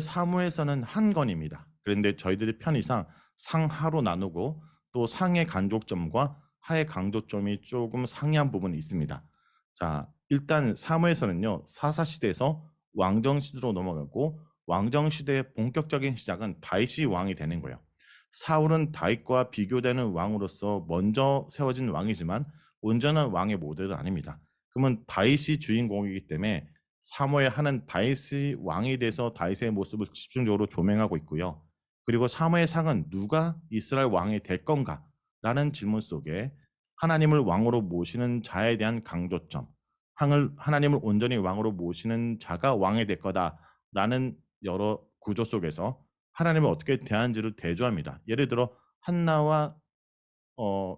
사무에서는 한 건입니다. 그런데 저희들이 편의상 상하로 나누고 또 상의 강조점과 하의 강조점이 조금 상이한 부분이 있습니다. 자, 일단 사무에서는요, 사사시대에서 왕정시대로 넘어가고 왕정시대의 본격적인 시작은 다윗이 왕이 되는 거예요. 사울은 다윗과 비교되는 왕으로서 먼저 세워진 왕이지만 온전한 왕의 모델은 아닙니다. 그러면 다윗이 주인공이기 때문에 사무엘 하는 다윗의 왕이 돼서 다윗의 모습을 집중적으로 조명하고 있고요. 그리고 사무엘 상은 누가 이스라엘 왕이 될 건가? 라는 질문 속에 하나님을 왕으로 모시는 자에 대한 강조점, 하나님을 온전히 왕으로 모시는 자가 왕이 될 거다라는 여러 구조 속에서 하나님을 어떻게 대하는지를 대조합니다. 예를 들어 한나와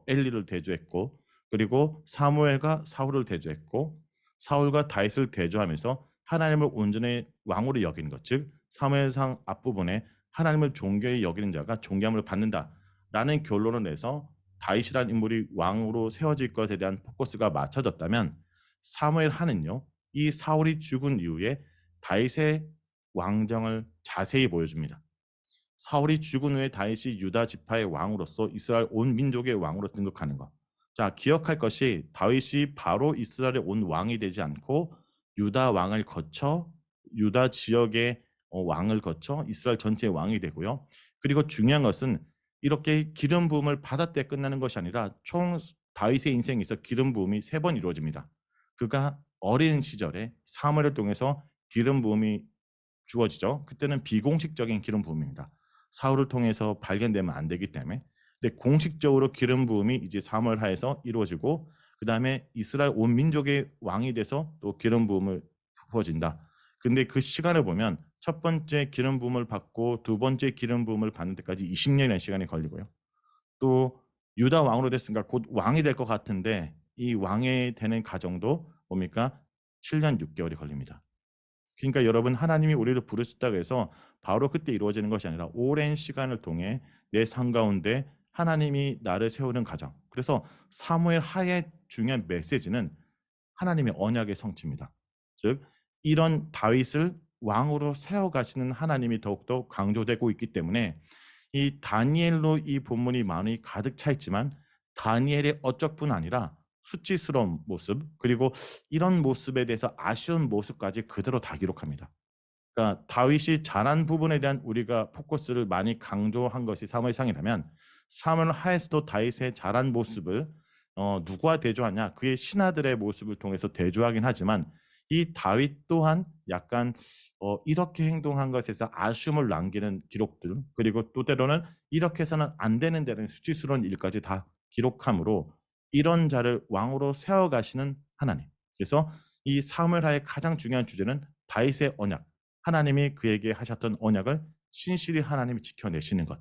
엘리를 대조했고, 그리고 사무엘과 사울을 대조했고, 사울과 다윗을 대조하면서 하나님을 온전히 왕으로 여기는 것, 즉 사무엘상 앞부분에 하나님을 존귀히 여기는 자가 존귀함을 받는다라는 결론을 내서 다윗이라는 인물이 왕으로 세워질 것에 대한 포커스가 맞춰졌다면, 사무엘 하는요, 이 사울이 죽은 이후에 다윗의 왕정을 자세히 보여줍니다. 사울이 죽은 후에 다윗이 유다 지파의 왕으로서 이스라엘 온 민족의 왕으로 등극하는 것. 자, 기억할 것이 다윗이 바로 이스라엘의 온 왕이 되지 않고 유다 왕을 거쳐 유다 지역의 왕을 거쳐 이스라엘 전체의 왕이 되고요. 그리고 중요한 것은 이렇게 기름 부음을 받을 때 끝나는 것이 아니라 총 다윗의 인생에서 기름 부음이 3번 이루어집니다. 그가 어린 시절에 사무엘을 통해서 기름 부음이 주어지죠. 그때는 비공식적인 기름 부음입니다. 사울을 통해서 발견되면 안 되기 때문에. 근데 공식적으로 기름 부음이 이제 사무엘 하에서 이루어지고, 그 다음에 이스라엘 온 민족의 왕이 돼서 또 기름 부음을 부어진다. 근데 그 시간을 보면 첫 번째 기름 부음을 받고 두 번째 기름 부음을 받는 데까지 20년의 시간이 걸리고요. 또 유다 왕으로 됐으니까 곧 왕이 될 것 같은데 이 왕이 되는 과정도 뭡니까? 7년 6개월이 걸립니다. 그러니까 여러분, 하나님이 우리를 부르셨다고 해서 바로 그때 이루어지는 것이 아니라 오랜 시간을 통해 내 삶 가운데 하나님이 나를 세우는 과정. 그래서 사무엘 하의 중요한 메시지는 하나님의 언약의 성취입니다. 즉 이런 다윗을 왕으로 세워가시는 하나님이 더욱더 강조되고 있기 때문에 이 다니엘로 이 본문이 많이 가득 차 있지만 다니엘의 어적뿐 아니라 수치스러운 모습, 그리고 이런 모습에 대해서 아쉬운 모습까지 그대로 다 기록합니다. 그러니까 다윗이 잘한 부분에 대한 우리가 포커스를 많이 강조한 것이 사무엘상이라면, 사무엘 하에서도 다윗의 잘한 모습을 누구와 대조하냐, 그의 신하들의 모습을 통해서 대조하긴 하지만 이 다윗 또한 약간 이렇게 행동한 것에서 아쉬움을 남기는 기록들, 그리고 또 때로는 이렇게 해서는 안 되는 데는 수치스러운 일까지 다 기록하므로 이런 자를 왕으로 세워가시는 하나님. 그래서 이 사무엘하의 가장 중요한 주제는 다윗의 언약, 하나님이 그에게 하셨던 언약을 신실히 하나님이 지켜내시는 것.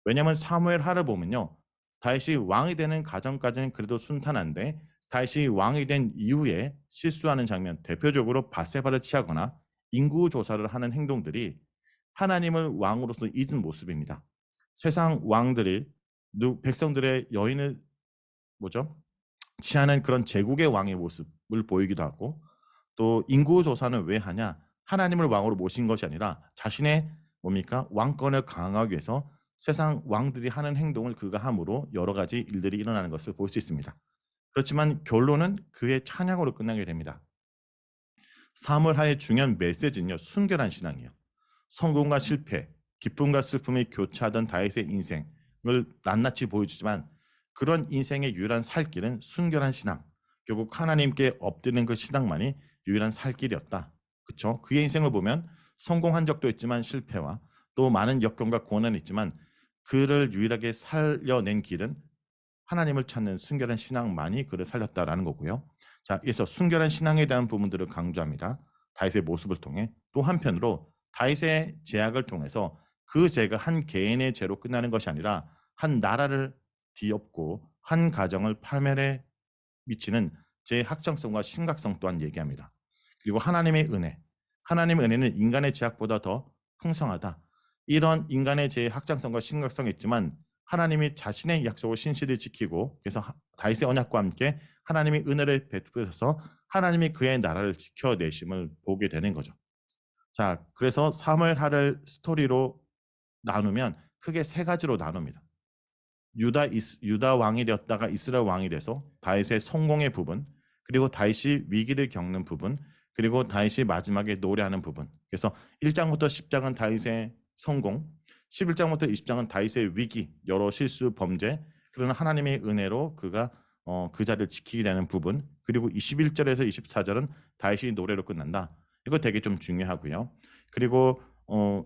왜냐하면 사무엘하를 보면요, 다윗이 왕이 되는 과정까지는 그래도 순탄한데 다윗이 왕이 된 이후에 실수하는 장면, 대표적으로 바세바를 취하거나 인구 조사를 하는 행동들이 하나님을 왕으로서 잊은 모습입니다. 세상 왕들이 백성들의 여인을 뭐죠? 취하는 그런 제국의 왕의 모습을 보이기도 하고, 또 인구 조사는 왜 하냐? 하나님을 왕으로 모신 것이 아니라 자신의 뭡니까? 왕권을 강화하기 위해서 세상 왕들이 하는 행동을 그가 함으로 여러 가지 일들이 일어나는 것을 볼 수 있습니다. 그렇지만 결론은 그의 찬양으로 끝나게 됩니다. 사물하의 중요한 메시지는요, 순결한 신앙이에요. 성공과 실패, 기쁨과 슬픔이 교차하던 다윗의 인생을 낱낱이 보여주지만 그런 인생의 유일한 살 길은 순결한 신앙, 결국 하나님께 엎드리는 그 신앙만이 유일한 살 길이었다. 그렇죠? 그의 인생을 보면 성공한 적도 있지만 실패와 또 많은 역경과 고난이 있지만 그를 유일하게 살려낸 길은 하나님을 찾는 순결한 신앙만이 그를 살렸다라는 거고요. 자, 그래서 순결한 신앙에 대한 부분들을 강조합니다. 다윗의 모습을 통해. 또 한편으로 다윗의 제약을 통해서 그 죄가 한 개인의 죄로 끝나는 것이 아니라 한 나라를 뒤엎고 한 가정을 파멸에 미치는 죄의 확장성과 심각성 또한 얘기합니다. 그리고 하나님의 은혜, 하나님의 은혜는 인간의 제약보다 더 풍성하다. 이런 인간의 죄의 확장성과 심각성이 있지만 하나님이 자신의 약속을 신실히 지키고, 그래서 다윗의 언약과 함께 하나님이 은혜를 베푸셔서 하나님이 그의 나라를 지켜내심을 보게 되는 거죠. 자, 그래서 사무엘하를 스토리로 나누면 크게 세 가지로 나눕니다. 유다 왕이 되었다가 이스라엘 왕이 돼서 다윗의 성공의 부분, 그리고 다윗이 위기를 겪는 부분, 그리고 다윗이 마지막에 노래하는 부분. 그래서 1장부터 10장은 다윗의 성공, 11장부터 20장은 다윗의 위기, 여러 실수, 범죄, 그러나 하나님의 은혜로 그가 그 자리를 지키게 되는 부분, 그리고 21절에서 24절은 다윗이 노래로 끝난다. 이거 되게 좀 중요하고요. 그리고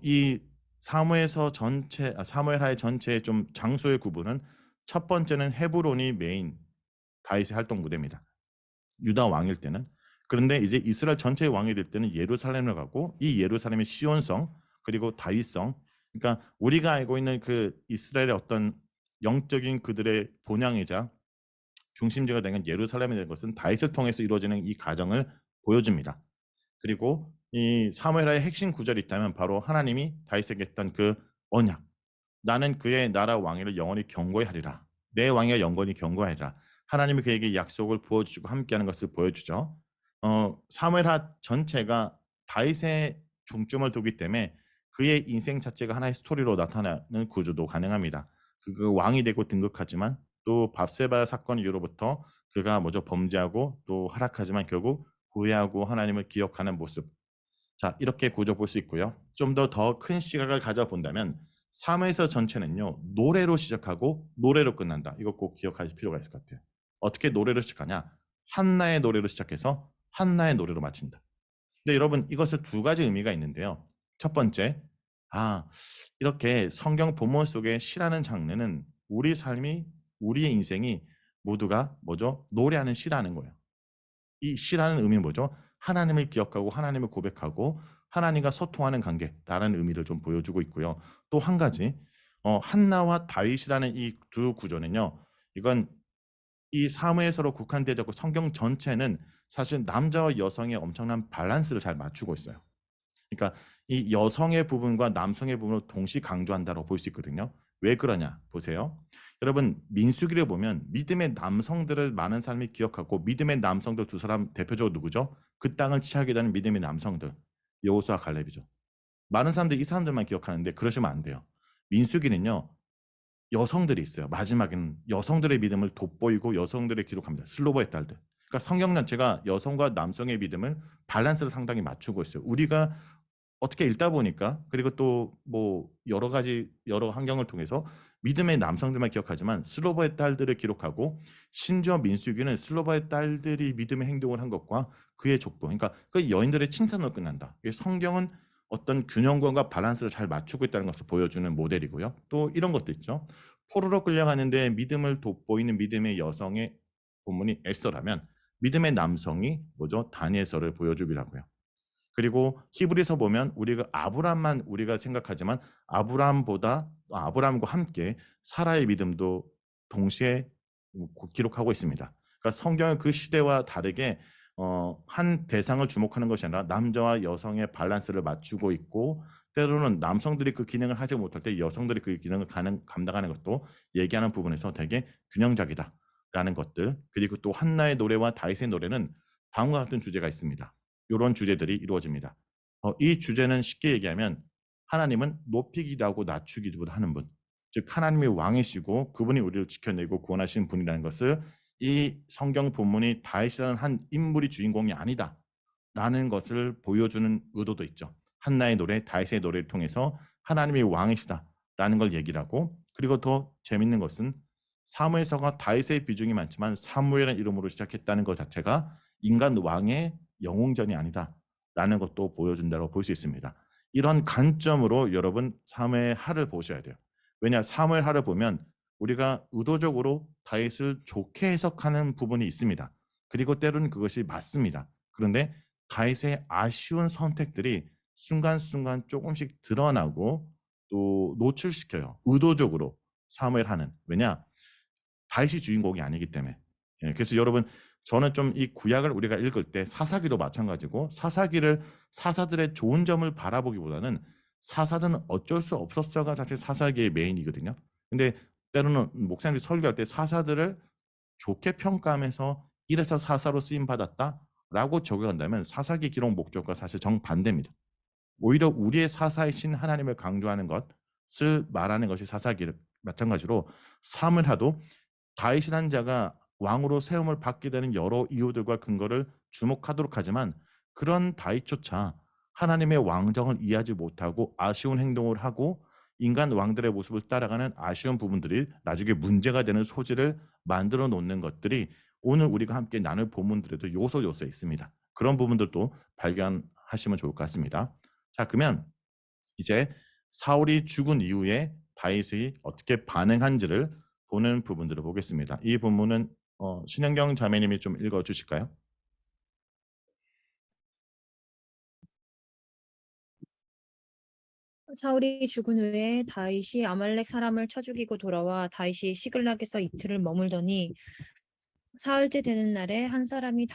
이 사무엘하의 전체의 좀 장소의 구분은 첫 번째는 헤브론이 메인 다윗의 활동 무대입니다. 유다 왕일 때는. 그런데 이제 이스라엘 전체의 왕이 될 때는 예루살렘을 가고, 이 예루살렘이 시온성 그리고 다윗성, 그러니까 우리가 알고 있는 그 이스라엘의 어떤 영적인 그들의 본향이자 중심지가 된 예루살렘이 된 것은 다윗을 통해서 이루어지는 이 과정을 보여줍니다. 그리고 이 사무엘하의 핵심 구절이 있다면 바로 하나님이 다윗에게 했던 그 언약, 나는 그의 나라 왕위를 영원히 견고히 하리라. 내 왕위가 영원히 견고하리라. 하나님이 그에게 약속을 부어주시고 함께하는 것을 보여주죠. 사무엘하 전체가 다윗의 중점을 두기 때문에 그의 인생 자체가 하나의 스토리로 나타나는 구조도 가능합니다. 그 왕이 되고 등극하지만 또 밥세바 사건 이후로부터 그가 먼저 범죄하고 또 하락하지만 결국 후회하고 하나님을 기억하는 모습. 자, 이렇게 구조 볼 수 있고요. 좀 더 큰 시각을 가져본다면 삶에서 전체는요, 노래로 시작하고 노래로 끝난다. 이거 꼭 기억하실 필요가 있을 것 같아요. 어떻게 노래로 시작하냐? 한나의 노래로 시작해서 한나의 노래로 마친다. 근데 여러분, 이것은 두 가지 의미가 있는데요. 첫 번째, 이렇게 성경 본문 속의 시라는 장르는 우리 삶이, 우리의 인생이 모두가 뭐죠? 노래하는 시라는 거예요. 이 시라는 의미는 뭐죠? 하나님을 기억하고 하나님을 고백하고 하나님과 소통하는 관계라는 의미를 좀 보여주고 있고요. 또 한 가지, 한나와 다윗이라는 이 두 구조는요. 이건 이 사무에서로 국한되지 않고 성경 전체는 사실 남자와 여성의 엄청난 밸런스를 잘 맞추고 있어요. 그러니까 이 여성의 부분과 남성의 부분을 동시 강조한다고 볼 수 있거든요. 왜 그러냐 보세요. 여러분, 민수기를 보면 믿음의 남성들을 많은 사람이 기억하고, 믿음의 남성들 두 사람 대표적으로 누구죠? 그 땅을 취하게 되는 믿음의 남성들, 여호수아 갈렙이죠. 많은 사람들이 이 사람들만 기억하는데 그러시면 안 돼요. 민수기는요, 여성들이 있어요. 마지막에는 여성들의 믿음을 돋보이고 여성들을 기록합니다. 슬로버의 딸들. 그러니까 성경 자체가 여성과 남성의 믿음을 밸런스를 상당히 맞추고 있어요. 우리가 어떻게 읽다 보니까, 그리고 또 뭐 여러 가지 여러 환경을 통해서 믿음의 남성들만 기억하지만 슬로바의 딸들을 기록하고, 심지어 민수기는 슬로바의 딸들이 믿음의 행동을 한 것과 그의 족보, 그러니까 그 여인들의 칭찬으로 끝난다. 성경은 어떤 균형감과 밸런스를 잘 맞추고 있다는 것을 보여주는 모델이고요. 또 이런 것도 있죠. 포로로 끌려가는데 믿음을 돋보이는 믿음의 여성의 본문이 에스더라면, 믿음의 남성이 뭐죠? 다니엘서를 보여주기도 하고요. 그리고 히브리서 보면 우리가 아브람만 우리가 생각하지만 아브람과 함께 사라의 믿음도 동시에 기록하고 있습니다. 그러니까 성경은 그 시대와 다르게 한 대상을 주목하는 것이 아니라 남자와 여성의 밸런스를 맞추고 있고, 때로는 남성들이 그 기능을 하지 못할 때 여성들이 그 기능을 감당하는 것도 얘기하는 부분에서 되게 균형적이다라는 것들. 그리고 또 한나의 노래와 다윗의 노래는 다음과 같은 주제가 있습니다. 이런 주제들이 이루어집니다. 이 주제는 쉽게 얘기하면 하나님은 높이기도 하고 낮추기도 하는 분, 즉 하나님이 왕이시고 그분이 우리를 지켜내고 구원하신 분이라는 것을 이 성경 본문이 다윗이라는 한 인물이 주인공이 아니다라는 것을 보여주는 의도도 있죠. 한나의 노래, 다윗의 노래를 통해서 하나님이 왕이시다라는 걸 얘기를 하고, 그리고 더 재밌는 것은 사무엘서가 다윗의 비중이 많지만 사무엘이라는 이름으로 시작했다는 것 자체가 인간 왕의 영웅전이 아니다라는 것도 보여준다고 볼 수 있습니다. 이런 관점으로 여러분 사무엘하를 보셔야 돼요. 왜냐, 사무엘하를 보면 우리가 의도적으로 다윗을 좋게 해석하는 부분이 있습니다. 그리고 때로는 그것이 맞습니다. 그런데 다윗의 아쉬운 선택들이 순간순간 조금씩 드러나고 또 노출시켜요. 의도적으로 사무엘하는. 왜냐? 다윗이 주인공이 아니기 때문에. 그래서 여러분, 저는 좀 이 구약을 우리가 읽을 때 사사기도 마찬가지고, 사사들의 좋은 점을 바라보기보다는 사사들은 어쩔 수 없었어가 사실 사사기의 메인이거든요. 근데 때로는 목사님들이 설교할 때 사사들을 좋게 평가하면서 이래서 사사로 쓰임 받았다라고 적용한다면 사사기 기록 목적과 사실 정반대입니다. 오히려 우리의 사사이신 하나님을 강조하는 것을 말하는 것이 사사기 마찬가지로 사무엘하도 다윗이라는 자가 왕으로 세움을 받게 되는 여러 이유들과 근거를 주목하도록 하지만 그런 다윗조차 하나님의 왕정을 이해하지 못하고 아쉬운 행동을 하고 인간 왕들의 모습을 따라가는 아쉬운 부분들이 나중에 문제가 되는 소지를 만들어 놓는 것들이 오늘 우리가 함께 나눌 본문들에도 요소요소 있습니다. 그런 부분들도 발견하시면 좋을 것 같습니다. 자, 그러면 이제 사울이 죽은 이후에 다윗이 어떻게 반응한지를 보는 부분들을 보겠습니다. 이 본문은 신현경 자매님이 좀 읽어 주실까요? 사울이 죽은 후에 다윗이 아말렉 사람을 쳐 죽이고 돌아와 다윗이 시글락에서 이틀을 머물더니 사흘째 되는 날에 한 사람이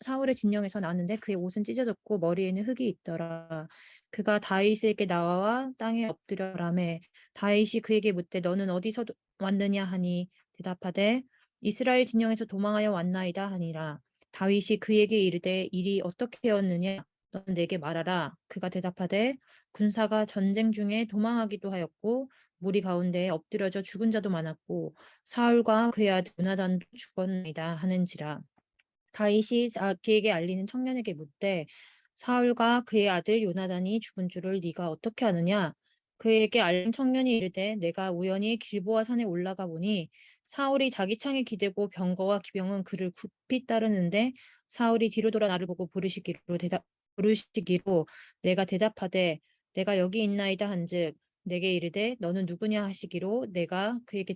사울의 진영에서 나왔는데 그의 옷은 찢어졌고 머리에는 흙이 있더라. 그가 다윗에게 나와 땅에 엎드려 라매 다윗이 그에게 묻되 너는 어디서 왔느냐 하니 대답하되 이스라엘 진영에서 도망하여 왔나이다 하니라. 다윗이 그에게 이르되 일이 어떻게 되었느냐 너는 내게 말하라. 그가 대답하되 군사가 전쟁 중에 도망하기도 하였고 무리 가운데 엎드려져 죽은 자도 많았고 사울과 그의 아들 요나단도 죽었나이다 하는지라. 다윗이 그에게 알리는 청년에게 묻되 사울과 그의 아들 요나단이 죽은 줄을 네가 어떻게 아느냐? 그에게 알린 청년이 이르되 내가 우연히 길보아 산에 올라가 보니 사울이 자기 창에 기대고 병거와 기병은 그를 급히 따르는데 사울이 뒤로 돌아 나를 보고 부르시기로 내가 대답하되 내가 여기 있나이다 한즉 내게 이르되 너는 누구냐 하시기로 내가 그에게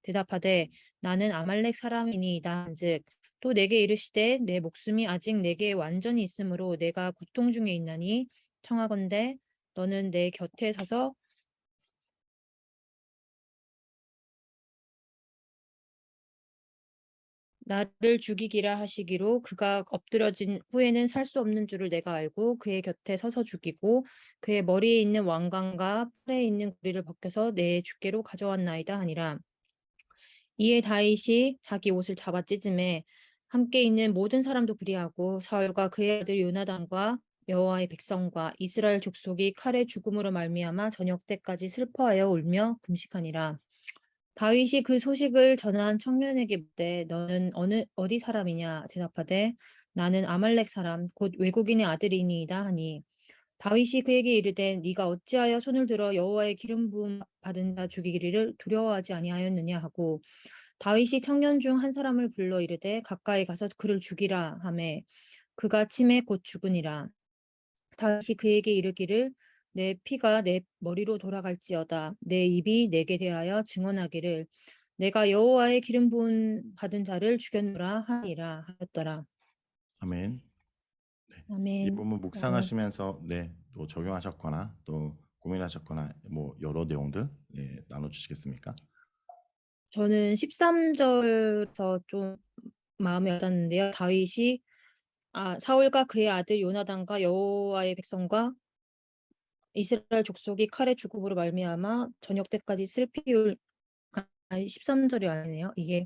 대답하되 나는 아말렉 사람이니이다 한즉 또 내게 이르시되 내 목숨이 아직 내게 완전히 있으므로 내가 고통 중에 있나니 청하건대 너는 내 곁에 서서 나를 죽이기라 하시기로 그가 엎드러진 후에는 살 수 없는 줄을 내가 알고 그의 곁에 서서 죽이고 그의 머리에 있는 왕관과 팔에 있는 고리를 벗겨서 내 주께로 가져왔나이다 하니라. 이에 다윗이 자기 옷을 잡아 찢음에 함께 있는 모든 사람도 그리하고 사울과 그의 아들 요나단과 여호와의 백성과 이스라엘 족속이 칼의 죽음으로 말미암아 저녁 때까지 슬퍼하여 울며 금식하니라. 다윗이 그 소식을 전한 청년에게 묻되 너는 어디 사람이냐 대답하되 나는 아말렉 사람 곧 외국인의 아들이니이다 하니 다윗이 그에게 이르되 네가 어찌하여 손을 들어 여호와의 기름 부음 받은 자 죽이기를 두려워하지 아니하였느냐 하고 다윗이 청년 중 한 사람을 불러 이르되 가까이 가서 그를 죽이라 하매 그가 침에 곧 죽으니라. 다윗이 그에게 이르기를 내 피가 내 머리로 돌아갈지어다 내 입이 내게 대하여 증언하기를 내가 여호와의 기름 부음 받은 자를 죽였노라 하니라 하였더라. 아멘. 네. 이 아멘. 본문 묵상하시면서 또 적용하셨거나 또 고민하셨거나 뭐 여러 내용들 나눠 주시겠습니까? 저는 13절에서 좀 마음이 와닿는데요. 다윗이 사울과 그의 아들 요나단과 여호와의 백성과 이스라엘 족속이 칼의 죽음으로 말미암아 저녁 때까지 슬피 아니 13절이 아니네요. 이게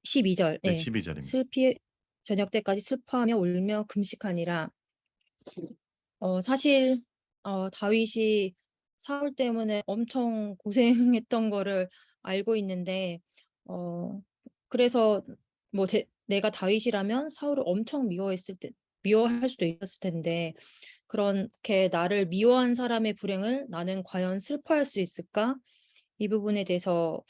12절. 네, 예. 12절입니다. 슬피 저녁 때까지 슬퍼하며 울며 금식하니라. 사실 다윗이 사울 때문에 엄청 고생했던 거를 알고 있는데 어 그래서 뭐 내가 다윗이라면 사울을 엄청 미워할 수도 있었을 텐데 그렇게 나를 미워한 사람의 불행을 나는 과연 슬퍼할 수 있을까? 이 부분에 대해서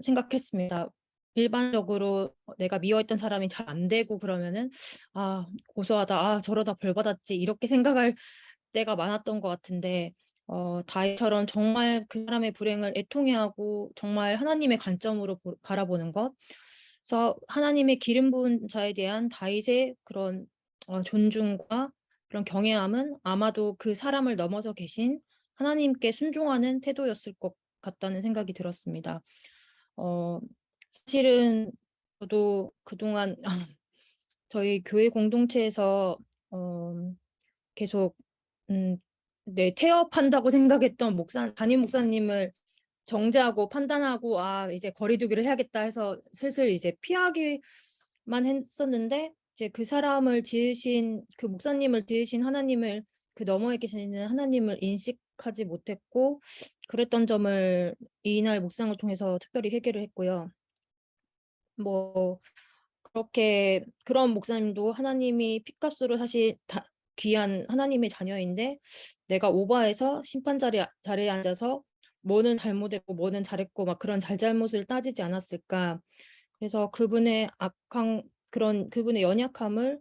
생각했습니다. 일반적으로 내가 미워했던 사람이 잘 안 되고 그러면은 '아 고소하다. 아 저러다 벌 받았지.' 이렇게 생각할 때가 많았던 것 같은데 다윗처럼 정말 그 사람의 불행을 애통해하고 정말 하나님의 관점으로 바라보는 것. 그래서 하나님의 기름 부은 자에 대한 다윗의 그런 존중과 그런 경외함은 아마도 그 사람을 넘어서 계신 하나님께 순종하는 태도였을 것 같다는 생각이 들었습니다. 어 사실은 저도 그동안 저희 교회 공동체에서 어 계속 태업한다고 생각했던 담임 목사님을 정죄하고 판단하고 '아 이제 거리 두기를 해야겠다.' 해서 슬슬 이제 피하기만 했었는데 이제 그 목사님을 지으신 하나님을 그 너머에 계시는 하나님을 인식하지 못했고 그랬던 점을 이날 묵상을 통해서 특별히 회개를 했고요. 뭐 그렇게 그런 목사님도 하나님이 핏값으로 사실 다 귀한 하나님의 자녀인데 내가 오버해서 심판 자리에 앉아서 뭐는 잘못했고 뭐는 잘했고 막 그런 잘잘못을 따지지 않았을까. 그래서 그분의 악한 그런 그분의 연약함을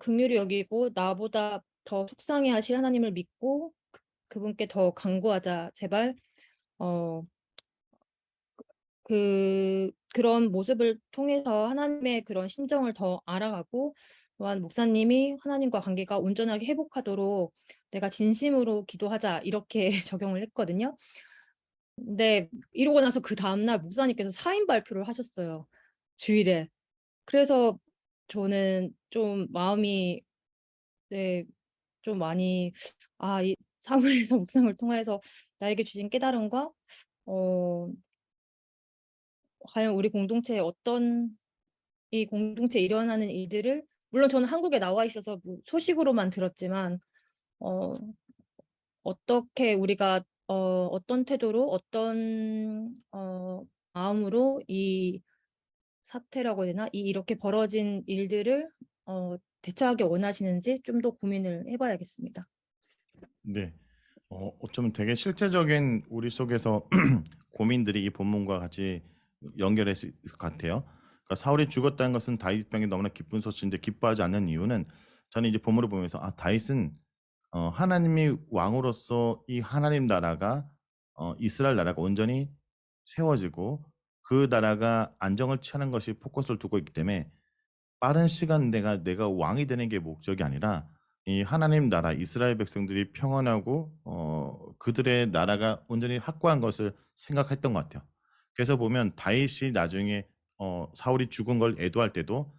긍휼히 여기고 나보다 더 속상해하실 하나님을 믿고 그분께 더 간구하자. 제발 어 그런 모습을 통해서 하나님의 그런 심정을 더 알아가고 또한 목사님이 하나님과 관계가 온전하게 회복하도록 "내가 진심으로 기도하자." 이렇게 적용을 했거든요. 근데 이러고 나서 그다음 날 목사님께서 사임 발표를 하셨어요, 주일에. 그래서 저는 좀 마음이 네 좀 많이 이 사무엘서 묵상을 통해서 나에게 주신 깨달음과 어 과연 우리 공동체에 이 공동체에 일어나는 일들을 물론 저는 한국에 나와 있어서 뭐 소식으로만 들었지만 어 어떻게 우리가 어떤 태도로 어떤 마음으로 이 사태라고 해야 되나? 이렇게 벌어진 일들을 대처하길 원하시는지 좀 더 고민을 해 봐야겠습니다. 네. 어쩌면 되게 실제적인 우리 속에서 고민들이 이 본문과 같이 연결할 수 있을 것 같아요. 그러니까 사울이 죽었다는 것은 다윗 병에 너무나 기쁜 소식인데 기뻐하지 않는 이유는 저는 이제 본문을 보면서 다윗은 하나님이 왕으로서 이 하나님 나라가 이스라엘 나라가 온전히 세워지고 그 나라가 안정을 취하는 것이 포커스를 두고 있기 때문에 빠른 시간 내가 왕이 되는 게 목적이 아니라 이 하나님 나라 이스라엘 백성들이 평안하고 그들의 나라가 온전히 확고한 것을 생각했던 것 같아요. 그래서 보면 다윗이 나중에 사울이 죽은 걸 애도할 때도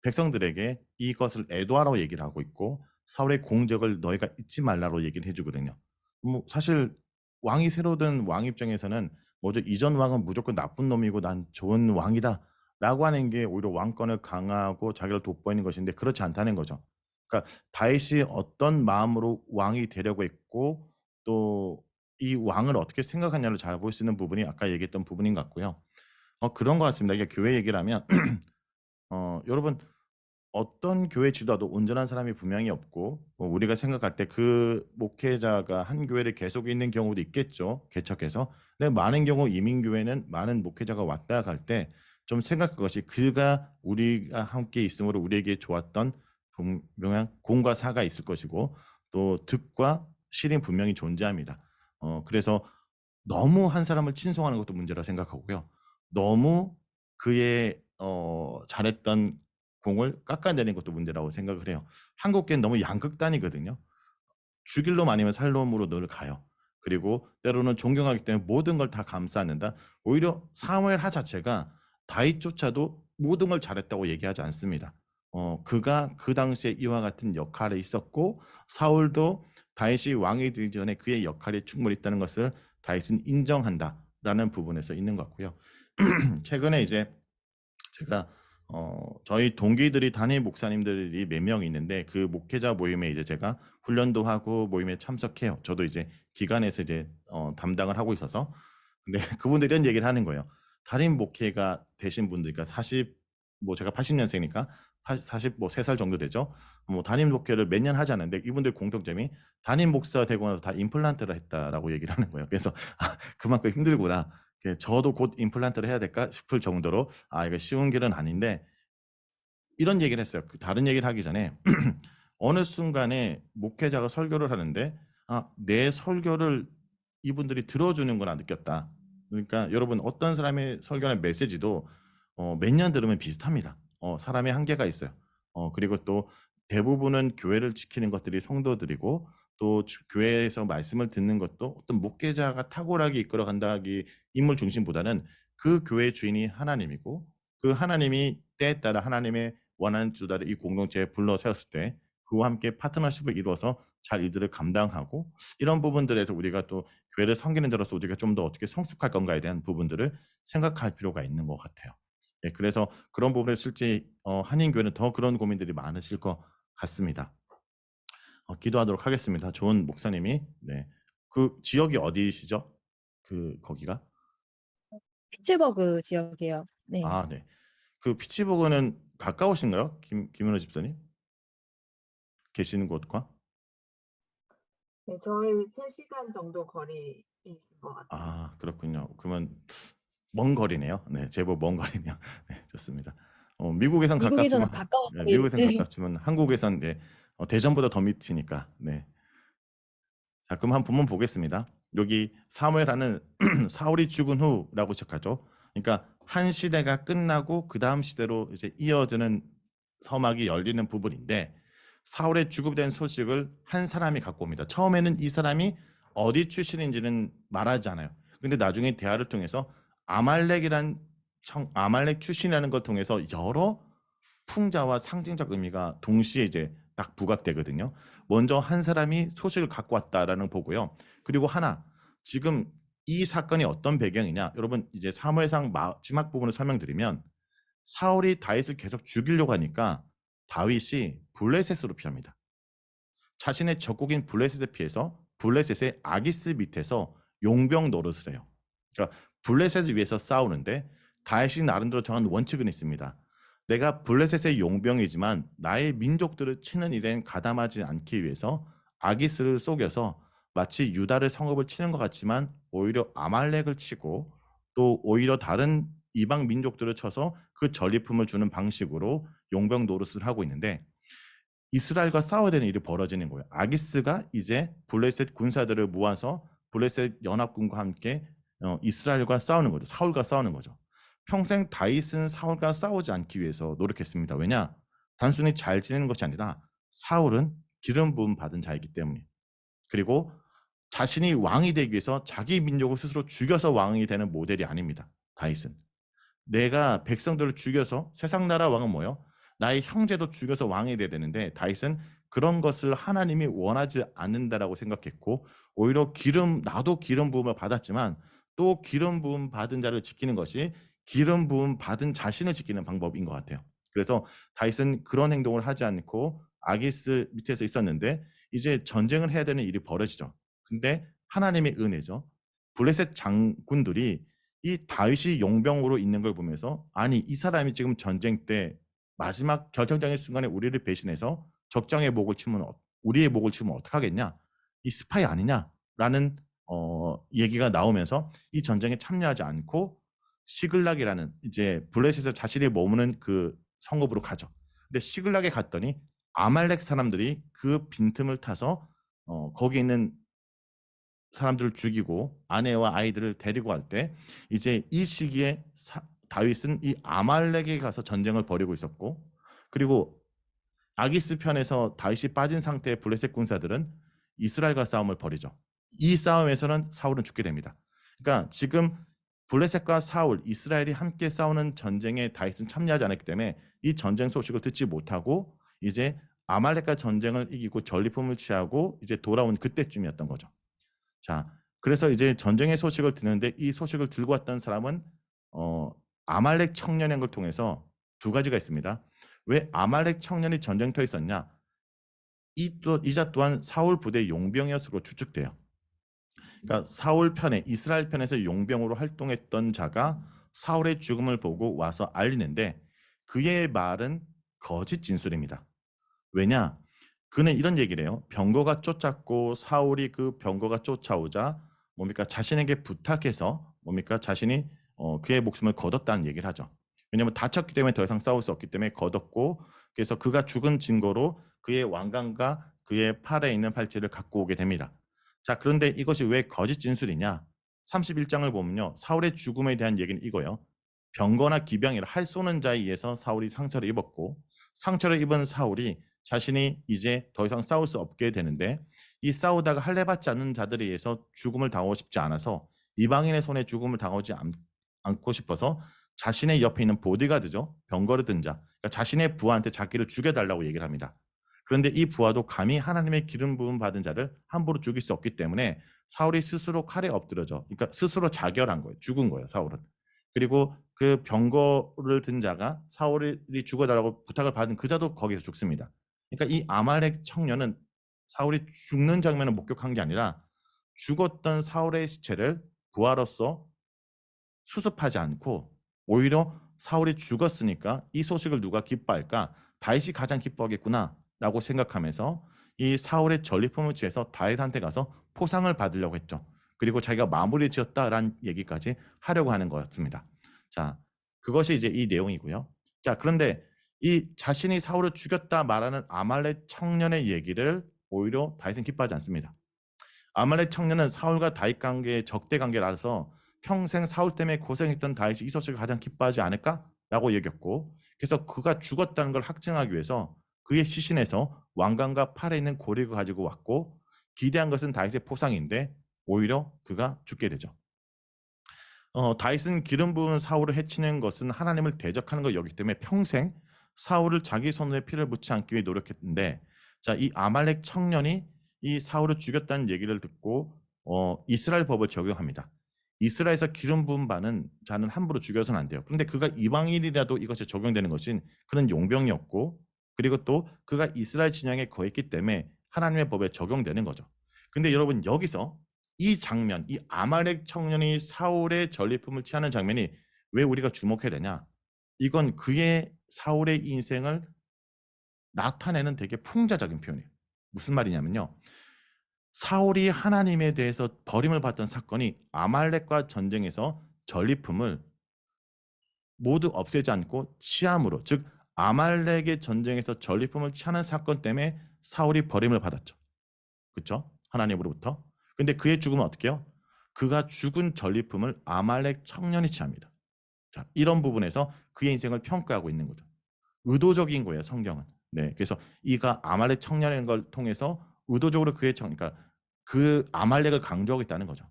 백성들에게 이것을 애도하라고 얘기를 하고 있고 사울의 공적을 너희가 잊지 말라고 얘기를 해 주거든요. 뭐 사실 왕이 새로 든 왕 입장에서는 먼저 '이전 왕은 무조건 나쁜 놈이고 난 좋은 왕이다.'라고 하는 게 오히려 왕권을 강화하고 자기를 돋보이는 것인데 그렇지 않다는 거죠. 그러니까 다윗이 어떤 마음으로 왕이 되려고 했고 또 이 왕을 어떻게 생각하냐를 잘 볼 수 있는 부분이 아까 얘기했던 부분인 것 같고요. 그런 것 같습니다. 이게 교회 얘기를 하면 여러분 어떤 교회 지도자도 온전한 사람이 분명히 없고 우리가 생각할 때 그 목회자가 한 교회를 계속 있는 경우도 있겠죠, 개척해서. 근데 많은 경우 이민교회는 많은 목회자가 왔다 갈 때 좀 생각할 것이 그가 우리가 함께 있음으로 우리에게 좋았던 분명한 공과 사가 있을 것이고 또 득과 실이 분명히 존재합니다. 그래서 너무 한 사람을 친송하는 것도 문제라 생각하고요. 너무 그의 잘했던 공을 깎아내리는 것도 문제라고 생각을 해요. 한국계는 너무 양극단이거든요. 죽일 놈 아니면 살 놈으로 늘 가요. 그리고 때로는 존경하기 때문에 모든 걸 다 감싸 안는다. 오히려 사무엘 하 자체가 다윗조차도 모든 걸 잘했다고 얘기하지 않습니다. 그가 그 당시에 이와 같은 역할에 있었고 사울도 다윗이 왕이 되기 전에 그의 역할이 충분히 있다는 것을 다윗은 인정한다라는 부분에서 있는 것 같고요. 최근에 이제 제가 저희 동기들이 담임 목사님들이 몇 명 있는데 그 목회자 모임에 이제 제가 훈련도 하고 모임에 참석해요. 저도 이제 기관에서 이제 담당을 하고 있어서. 근데 그분들이 이런 얘기를 하는 거예요. 담임 목회가 되신 분들 그러니까 40 뭐 제가 80 년생이니까 40 뭐 3살 정도 되죠. 뭐 담임 목회를 몇 년 하지 않았는데 이분들 공통점이 "담임 목사 되고 나서 다 임플란트를 했다."라고 얘기를 하는 거예요. 그래서 '아 그만큼 힘들구나.' 예 저도 곧 임플란트를 해야 될까 싶을 정도로 이거 쉬운 길은 아닌데 이런 얘기를 했어요. 그 다른 얘기를 하기 전에 어느 순간에 목회자가 설교를 하는데 '내 설교를 이분들이 들어주는구나.' 느꼈다. 그러니까 여러분 어떤 사람의 설교나 메시지도 몇 년 들으면 비슷합니다. 사람의 한계가 있어요. 그리고 또 대부분은 교회를 지키는 것들이 성도들이고 또 교회에서 말씀을 듣는 것도 어떤 목회자가 탁월하게 이끌어 간다기 인물 중심보다는 그 교회의 주인이 하나님이고 그 하나님이 때에 따라 하나님의 원하는 주자를 이 공동체에 불러 세웠을 때 그와 함께 파트너십을 이루어서 잘 이들을 감당하고 이런 부분들에서 우리가 또 교회를 섬기는 자로서 우리가 좀 더 어떻게 성숙할 건가에 대한 부분들을 생각할 필요가 있는 것 같아요. 예 그래서 그런 부분에 실제 한인교회는 더 그런 고민들이 많으실 것 같습니다. 기도하도록 하겠습니다. 좋은 목사님이. 네. 그 지역이 어디시죠? 거기가? 피츠버그 지역이에요. 네. 아 네. 그 피츠버그는 가까우신가요? 김은호 집사님 계시는 곳과? 네, 저희 3시간 정도 거리에 있을 것 같아요. 아 그렇군요. 그러면 먼 거리네요. 네. 제법 먼 거리네요. 네 좋습니다. 미국에선 미국에서는 가깝지만 가까운 네 거리. 미국에선 네. 가깝지만 한국에선 네 대전보다 더 밑이니까. 네. 자 그럼 한번 본문 보겠습니다. 여기 사무엘하는 사울이 죽은 후라고 시작하죠. 그러니까 한 시대가 끝나고 그다음 시대로 이제 이어지는 서막이 열리는 부분인데 사울의 죽음된 소식을 한 사람이 갖고 옵니다. 처음에는 이 사람이 어디 출신인지는 말하지 않아요. 근데 나중에 대화를 통해서 아말렉 출신이라는 걸 통해서 여러 풍자와 상징적 의미가 동시에 이제 딱 부각되거든요. 먼저 한 사람이 소식을 갖고 왔다라는 보고요. 그리고 하나 지금 이 사건이 어떤 배경이냐? 여러분 이제 사무엘상 마지막 부분을 설명드리면 사울이 다윗을 계속 죽이려고 하니까 다윗이 블레셋으로 피합니다. 자신의 적국인 블레셋에 피해서 블레셋의 아기스 밑에서 용병 노릇을 해요. 그러니까 블레셋을 위해서 싸우는데 다윗이 나름대로 정한 원칙은 있습니다. 내가 블레셋의 용병이지만 나의 민족들을 치는 일엔 가담하지 않기 위해서 아기스를 속여서 마치 유다를 성읍을 치는 것 같지만 오히려 아말렉을 치고 또 오히려 다른 이방 민족들을 쳐서 그 전리품을 주는 방식으로 용병 노릇을 하고 있는데 이스라엘과 싸워야 되는 일이 벌어지는 거예요. 아기스가 이제 블레셋 군사들을 모아서 블레셋 연합군과 함께 이스라엘과 싸우는 거죠. 사울과 싸우는 거죠. 평생 다윗은 사울과 싸우지 않기 위해서 노력했습니다. 왜냐? 단순히 잘 지내는 것이 아니라 사울은 기름 부음 받은 자이기 때문에. 그리고 자신이 왕이 되기 위해서 자기 민족을 스스로 죽여서 왕이 되는 모델이 아닙니다. 다윗은. 내가 백성들을 죽여서 세상 나라 왕은 뭐예요? 나의 형제도 죽여서 왕이 돼야 되는데 다윗은 그런 것을 하나님이 원하지 않는다라고 생각했고 오히려 나도 기름 부음을 받았지만 또 기름 부음 받은 자를 지키는 것이 기름 부음 받은 자신을 지키는 방법인 것 같아요. 그래서 다윗은 그런 행동을 하지 않고 아기스 밑에서 있었는데 이제 전쟁을 해야 되는 일이 벌어지죠. 근데 하나님의 은혜죠. 블레셋 장군들이 이 다윗이 용병으로 있는 걸 보면서 아니 이 사람이 지금 전쟁 때 마지막 결정적인 순간에 우리를 배신해서 적장의 목을 치면 우리의 목을 치면 어떡하겠냐? 이 스파이 아니냐라는 얘기가 나오면서 이 전쟁에 참여하지 않고 시글락이라는 이제 블레셋에서 자신이 머무는 그 성읍으로 가죠. 근데 시글락에 갔더니 아말렉 사람들이 그 빈틈을 타서 거기 있는 사람들을 죽이고 아내와 아이들을 데리고 할 때 이제 이 시기에 다윗은 이 아말렉에 가서 전쟁을 벌이고 있었고 그리고 아기스 편에서 다윗이 빠진 상태의 블레셋 군사들은 이스라엘과 싸움을 벌이죠. 이 싸움에서는 사울은 죽게 됩니다. 그러니까 지금 블레셋과 사울, 이스라엘이 함께 싸우는 전쟁에 다윗은 참여하지 않았기 때문에 이 전쟁 소식을 듣지 못하고 이제 아말렉과 전쟁을 이기고 전리품을 취하고 이제 돌아온 그때쯤이었던 거죠. 자, 그래서 이제 전쟁의 소식을 듣는데 이 소식을 들고 왔던 사람은 아말렉 청년인 걸 통해서 두 가지가 있습니다. 왜 아말렉 청년이 전쟁터에 있었냐? 이자 또한 사울 부대 용병이었으로 추측돼요. 그러니까 사울 편에 이스라엘 편에서 용병으로 활동했던 자가 사울의 죽음을 보고 와서 알리는데 그의 말은 거짓 진술입니다. 왜냐? 그는 이런 얘기를 해요. 병거가 쫓았고 사울이 그 병거가 쫓아오자 뭡니까? 자신에게 부탁해서 뭡니까? 자신이 그의 목숨을 거뒀다는 얘기를 하죠. 왜냐하면 다쳤기 때문에 더 이상 싸울 수 없기 때문에 거뒀고 그래서 그가 죽은 증거로 그의 왕관과 그의 팔에 있는 팔찌를 갖고 오게 됩니다. 자, 그런데 이것이 왜 거짓 진술이냐? 31장을 보면요. 사울의 죽음에 대한 얘기는 이거예요. 병거나 기병이라 활 쏘는 자에 의해서 사울이 상처를 입었고 상처를 입은 사울이 자신이 이제 더 이상 싸울 수 없게 되는데 이 싸우다가 할례 받지 않는 자들에 의해서 죽음을 당하고 싶지 않아서 이방인의 손에 죽음을 당하지 않고 싶어서 자신의 옆에 있는 보디가드죠. 병거를 든 자. 그러니까 자신의 부하한테 자기를 죽여달라고 얘기를 합니다. 그런데 이 부하도 감히 하나님의 기름 부음 받은 자를 함부로 죽일 수 없기 때문에 사울이 스스로 칼에 엎드려져. 그러니까 스스로 자결한 거예요. 죽은 거예요. 사울은. 그리고 그 병거를 든 자가 사울이 죽어달라고 부탁을 받은 그 자도 거기서 죽습니다. 그러니까 이 아말렉 청년은 사울이 죽는 장면을 목격한 게 아니라 죽었던 사울의 시체를 부하로서 수습하지 않고 오히려 사울이 죽었으니까 이 소식을 누가 기뻐할까? 다윗이 가장 기뻐하겠구나라고 생각하면서 이 사울의 전리품을 취해서 다윗한테 가서 포상을 받으려고 했죠. 그리고 자기가 마무리 지었다라는 얘기까지 하려고 하는 거였습니다. 자, 그것이 이제 이 내용이고요. 자, 그런데 이 자신이 사울을 죽였다 말하는 아말렉 청년의 얘기를 오히려 다윗은 기뻐하지 않습니다. 아말렉 청년은 사울과 다윗 관계의 적대 관계를 알아서 평생 사울 때문에 고생했던 다윗이 이 소식을 가장 기뻐하지 않을까라고 여겼고, 그래서 그가 죽었다는 걸 확증하기 위해서 그의 시신에서 왕관과 팔에 있는 고리를 가지고 왔고, 기대한 것은 다윗의 포상인데 오히려 그가 죽게 되죠. 다윗은 기름 부은 사울을 해치는 것은 하나님을 대적하는 것 여기 때문에 평생 사울을 자기 손에 피를 묻지 않기 위해 노력했는데, 자, 이 아말렉 청년이 이 사울을 죽였다는 얘기를 듣고 이스라엘 법을 적용합니다. 이스라엘에서 기름 부은 자는 함부로 죽여서는 안 돼요. 그런데 그가 이방인이라도 이것이 적용되는 것은 그는 용병이었고, 그리고 또 그가 이스라엘 진영에 거했기 때문에 하나님의 법에 적용되는 거죠. 근데 여러분, 여기서 이 장면, 이 아말렉 청년이 사울의 전리품을 취하는 장면이 왜 우리가 주목해야 되냐? 이건 그의 사울의 인생을 나타내는 되게 풍자적인 표현이에요. 무슨 말이냐면요. 사울이 하나님에 대해서 버림을 받던 사건이 아말렉과 전쟁에서 전리품을 모두 없애지 않고 취함으로, 즉 아말렉의 전쟁에서 전리품을 취하는 사건 때문에 사울이 버림을 받았죠. 그렇죠? 하나님으로부터. 근데 그의 죽음은 어떻게 해요? 그가 죽은 전리품을 아말렉 청년이 취합니다. 자, 이런 부분에서 그의 인생을 평가하고 있는 거죠. 의도적인 거예요, 성경은. 네, 그래서 이가 아말렉 청년인 걸 통해서 의도적으로 그러니까 그 아말렉을 강조하고 있다는 거죠.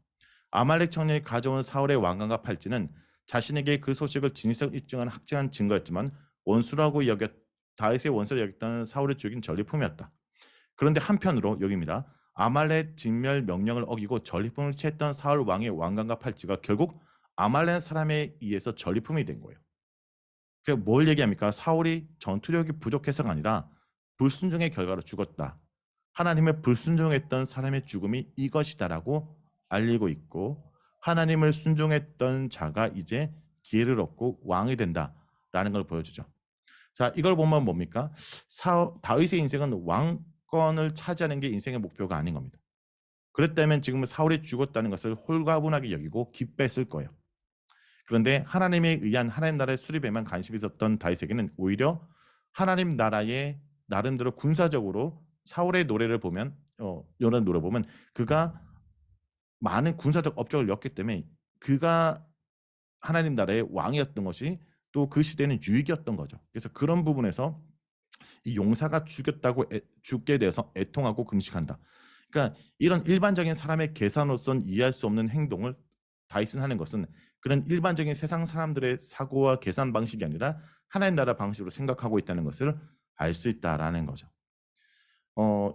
아말렉 청년이 가져온 사울의 왕관과 팔찌는 자신에게 그 소식을 진실성 입증한 확증한 증거였지만 다윗의 원수로 여겼던 사울을 죽인 전리품이었다. 그런데 한편으로 여기입니다. 아말렉 진멸 명령을 어기고 전리품을 취했던 사울 왕의 왕관과 팔찌가 결국 아말렉 사람에 의해서 전리품이 된 거예요. 그 뭘 얘기합니까? 사울이 전투력이 부족해서가 아니라 불순종의 결과로 죽었다. 하나님을 불순종했던 사람의 죽음이 이것이다라고 알리고 있고, 하나님을 순종했던 자가 이제 기회를 얻고 왕이 된다라는 걸 보여주죠. 자, 이걸 보면 뭡니까? 다윗의 인생은 왕권을 차지하는 게 인생의 목표가 아닌 겁니다. 그랬다면 지금 사울이 죽었다는 것을 홀가분하게 여기고 기뻐했을 거예요. 그런데 하나님에 의한 하나님 나라의 수립에만 관심이 있었던 다윗에게는 오히려 하나님 나라의 나름대로 군사적으로 사울의 노래를 보면 이런 노래 보면 그가 많은 군사적 업적을 였기 때문에 그가 하나님 나라의 왕이었던 것이 또 그 시대는 유익이었던 거죠. 그래서 그런 부분에서 이 용사가 죽게 되어서 애통하고 금식한다. 그러니까 이런 일반적인 사람의 계산으로선 이해할 수 없는 행동을 다윗은 하는 것은 그런 일반적인 세상 사람들의 사고와 계산 방식이 아니라 하나님 나라 방식으로 생각하고 있다는 것을 알 수 있다라는 거죠.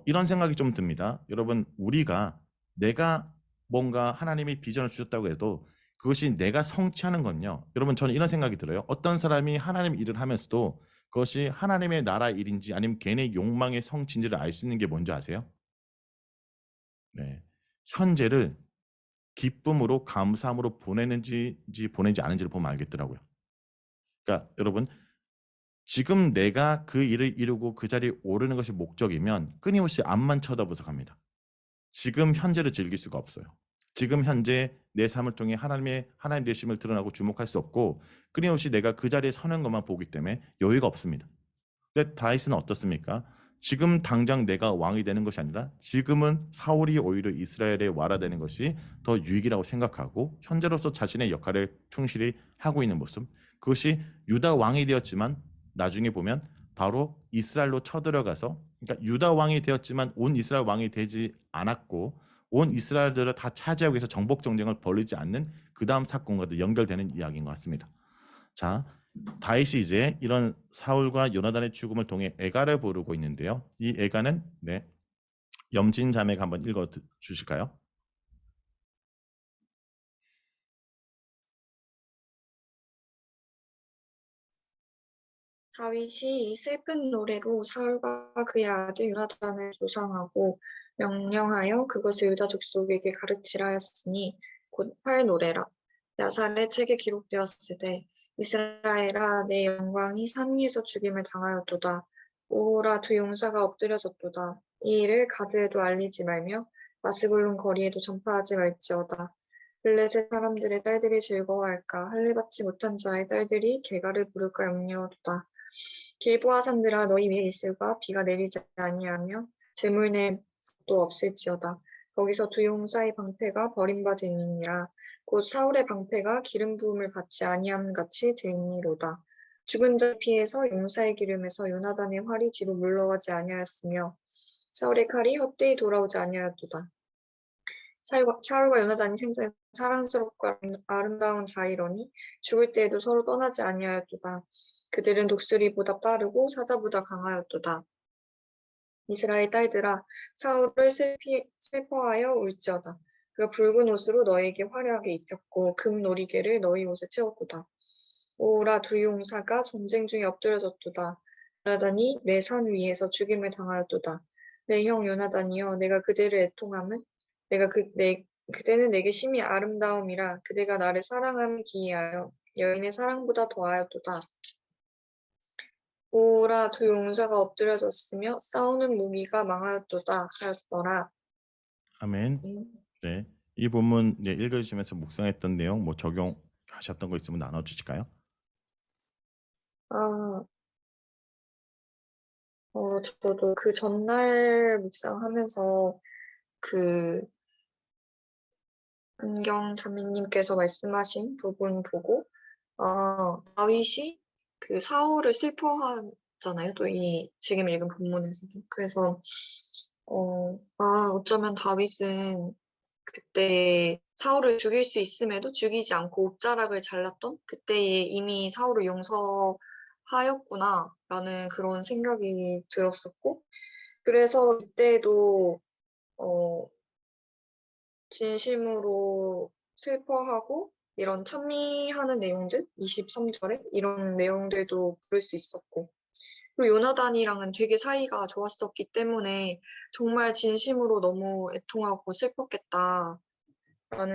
이런 생각이 좀 듭니다. 여러분, 우리가 내가 뭔가 하나님이 비전을 주셨다고 해도 그것이 내가 성취하는 건요. 여러분, 저는 이런 생각이 들어요. 어떤 사람이 하나님 일을 하면서도 그것이 하나님의 나라 일인지 아니면 개인의 욕망의 성취인지를 알 수 있는 게 뭔지 아세요? 네. 현재를 기쁨으로 감사함으로 보내는지 보내지 않은지를 보면 알겠더라고요. 그러니까 여러분, 지금 내가 그 일을 이루고 그 자리에 오르는 것이 목적이면 끊임없이 앞만 쳐다보서 갑니다. 지금 현재를 즐길 수가 없어요. 지금 현재 내 삶을 통해 하나님 되심을 드러나고 주목할 수 없고 끊임없이 내가 그 자리에 서는 것만 보기 때문에 여유가 없습니다. 근데 다윗은 어떻습니까? 지금 당장 내가 왕이 되는 것이 아니라 지금은 사울이 오히려 이스라엘의 와라 되는 것이 더 유익이라고 생각하고 현재로서 자신의 역할을 충실히 하고 있는 모습, 그것이 유다 왕이 되었지만 나중에 보면 바로 이스라엘로 쳐들어가서, 그러니까 유다 왕이 되었지만 온 이스라엘 왕이 되지 않았고 온 이스라엘들을 다 차지하기 위해서 정복 정쟁을 벌이지 않는 그 다음 사건과도 연결되는 이야기인 것 같습니다. 자, 다윗이 이제 이런 사울과 요나단의 죽음을 통해 애가를 부르고 있는데요. 이 애가는 염진 자매가 한번 읽어 주실까요? 다윗이 이 슬픈 노래로 사울과 그의 아들 요나단을 조상하고 명령하여 그것을 유다 족속에게 가르치라 하였으니 곧 활노래라. 야살의 책에 기록되었으되 이스라엘아 내 영광이 산 위에서 죽임을 당하였도다. 오호라 두 용사가 엎드려졌도다. 이 일을 가드에도 알리지 말며 마스굴론 거리에도 전파하지 말지어다. 블레셋 사람들의 딸들이 즐거워할까 할례받지 못한 자의 딸들이 개가를 부를까 염려도다. 길보아 산들아 너희 위에 있을까 비가 내리지 아니하며 재물 낼 도 없을지어다. 거기서 두 용사의 방패가 버림받으니라. 곧 사울의 방패가 기름 부음을 받지 아니함 같이 되니로다. 죽은 자 피해서 용사의 기름에서 요나단의 활이 뒤로 물러가지 아니하였으며 사울의 칼이 헛되이 돌아오지 아니하였도다. 사울과 요나단이 생전 사랑스럽고 아름다운 자이러니 죽을 때에도 서로 떠나지 아니하였도다. 그들은 독수리보다 빠르고 사자보다 강하였도다. 이스라엘 딸들아 사울을 슬퍼하여 울지어다. 그가 붉은 옷으로 너에게 화려하게 입혔고 금 놀이개를 너희 옷에 채웠도다. 오라 두 용사가 전쟁 중에 엎드려졌도다. 요나단이 내 산 위에서 죽임을 당하였도다. 내 형 요나단이여 내가 그대를 애통함은 그대는 내게 심히 아름다움이라 그대가 나를 사랑함에 기이하여 여인의 사랑보다 더하였도다. 오라 두 용사가 엎드려졌으며 싸우는 무기가 망하였도다 하였더라. 아멘. 네. 이 본문 읽어주시면서 묵상했던 내용 뭐 적용하셨던 거 있으면 나눠주실까요? 저도 그 전날 묵상하면서 그 은경 자매님께서 말씀하신 부분 보고 다윗이 그 사울을 슬퍼하잖아요. 또 이 지금 읽은 본문에서도. 그래서 어쩌면 다윗은 그때 사울을 죽일 수 있음에도 죽이지 않고 옥자락을 잘랐던 그때에 이미 사울을 용서하였구나라는 그런 생각이 들었었고, 그래서 그때도 진심으로 슬퍼하고 이런 찬미하는 내용들, 23절에 이런 내용들도 부를 수 있었고, 그리고 요나단이랑은 되게 사이가 좋았었기 때문에 정말 진심으로 너무 애통하고 슬펐겠다라는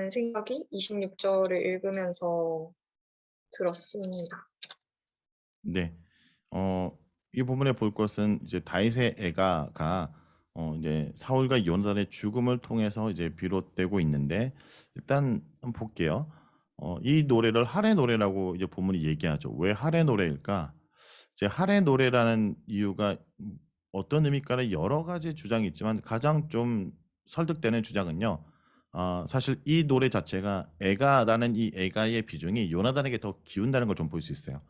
생각이 26절을 읽으면서 들었습니다. 네. 이 부분에 볼 것은 이제 다윗의 애가가 이제 사울과 요나단의 죽음을 통해서 이제 비롯되고 있는데 일단 한번 볼게요. 이 노래를 할애 노래라고 이제 본문이 얘기하죠. 왜 할애 노래일까? 이제 할애 노래라는 이유가 어떤 의미일까는 여러 가지 주장이 있지만 가장 좀 설득되는 주장은요. 사실 이 노래 자체가 애가라는 이 애가의 비중이 요나단에게 더 기운다는 걸 좀 볼 수 있어요.